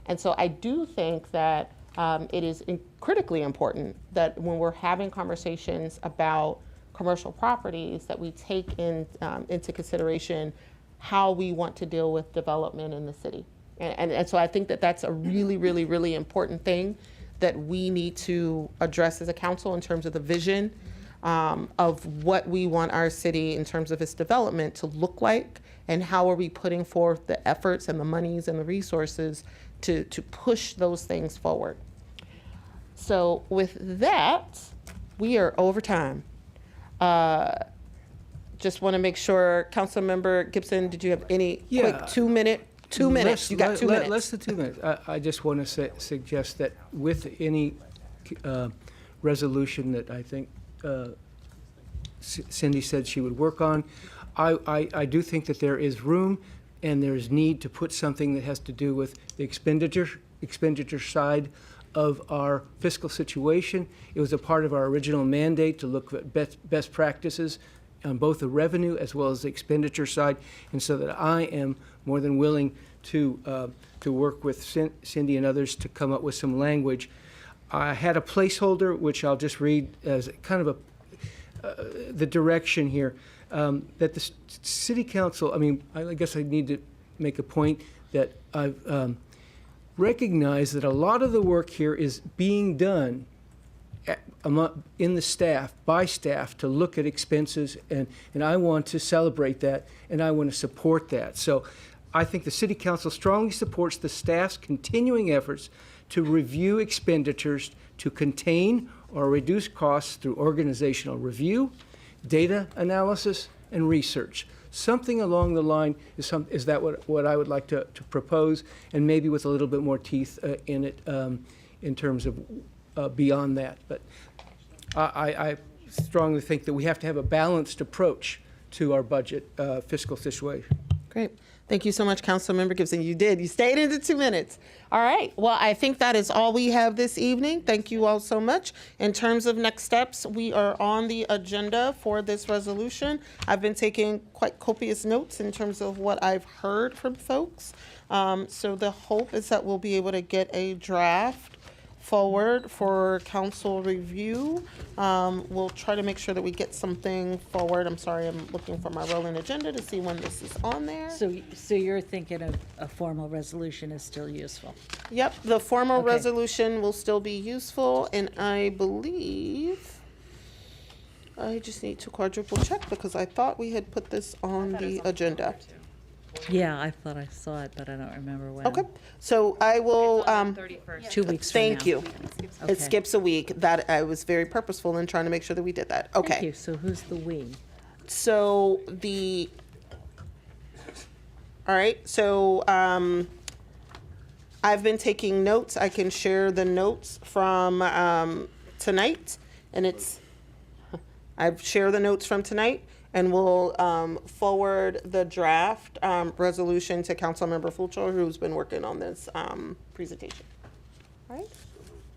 And so I do think that it is critically important that when we're having conversations about commercial properties, that we take into consideration how we want to deal with development in the city. And so I think that that's a really, really, really important thing that we need to address as a council in terms of the vision of what we want our city in terms of its development to look like, and how are we putting forth the efforts and the monies and the resources to push those things forward. So with that, we are over time. Just want to make sure, Councilmember Gibson, did you have any quick 2 minutes? 2 minutes. You got 2 minutes. Less than 2 minutes. I just want to suggest that with any resolution that I think Cindy said she would work on, I do think that there is room and there's need to put something that has to do with the expenditure side of our fiscal situation. It was a part of our original mandate to look at best practices on both the revenue as well as the expenditure side, and so that I am more than willing to work with Cindy and others to come up with some language. I had a placeholder, which I'll just read as kind of the direction here, that the city council, I guess I need to make a point that I've recognized that a lot of the work here is being done in the staff, by staff, to look at expenses, and I want to celebrate that, and I want to support that. So I think the City Council strongly supports the staff's continuing efforts to review expenditures to contain or reduce costs through organizational review, data analysis, and research. Something along the line is that what I would like to propose, and maybe with a little bit more teeth in it in terms of beyond that. But I strongly think that we have to have a balanced approach to our budget fiscal situation. Great. Thank you so much, Councilmember Gibson. You did. You stayed into 2 minutes. All right. Well, I think that is all we have this evening. Thank you all so much. In terms of next steps, we are on the agenda for this resolution. I've been taking quite copious notes in terms of what I've heard from folks. So the hope is that we'll be able to get a draft forward for council review. We'll try to make sure that we get something forward. I'm sorry, I'm looking for my rolling agenda to see when this is on there. So you're thinking a formal resolution is still useful? Yep, the formal Okay. resolution will still be useful, and I believe I just need to quadruple check because I thought we had put this on the agenda. Yeah, I thought I saw it, but I don't remember when. Okay, so I will, 2 weeks from now. thank you. Okay. It skips a week. That, I was very purposeful in trying to make sure that we did that. Okay. Thank you. So who's the we? So all right, so I've been taking notes. I can share the notes from tonight, and I've shared the notes from tonight, and we'll forward the draft resolution to Councilmember Fulcher, who's been working on this presentation. All right.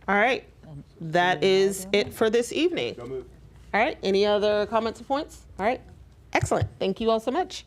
All right. That is it for this evening. All right. Any other comments or points? All right. Excellent. Thank you all so much.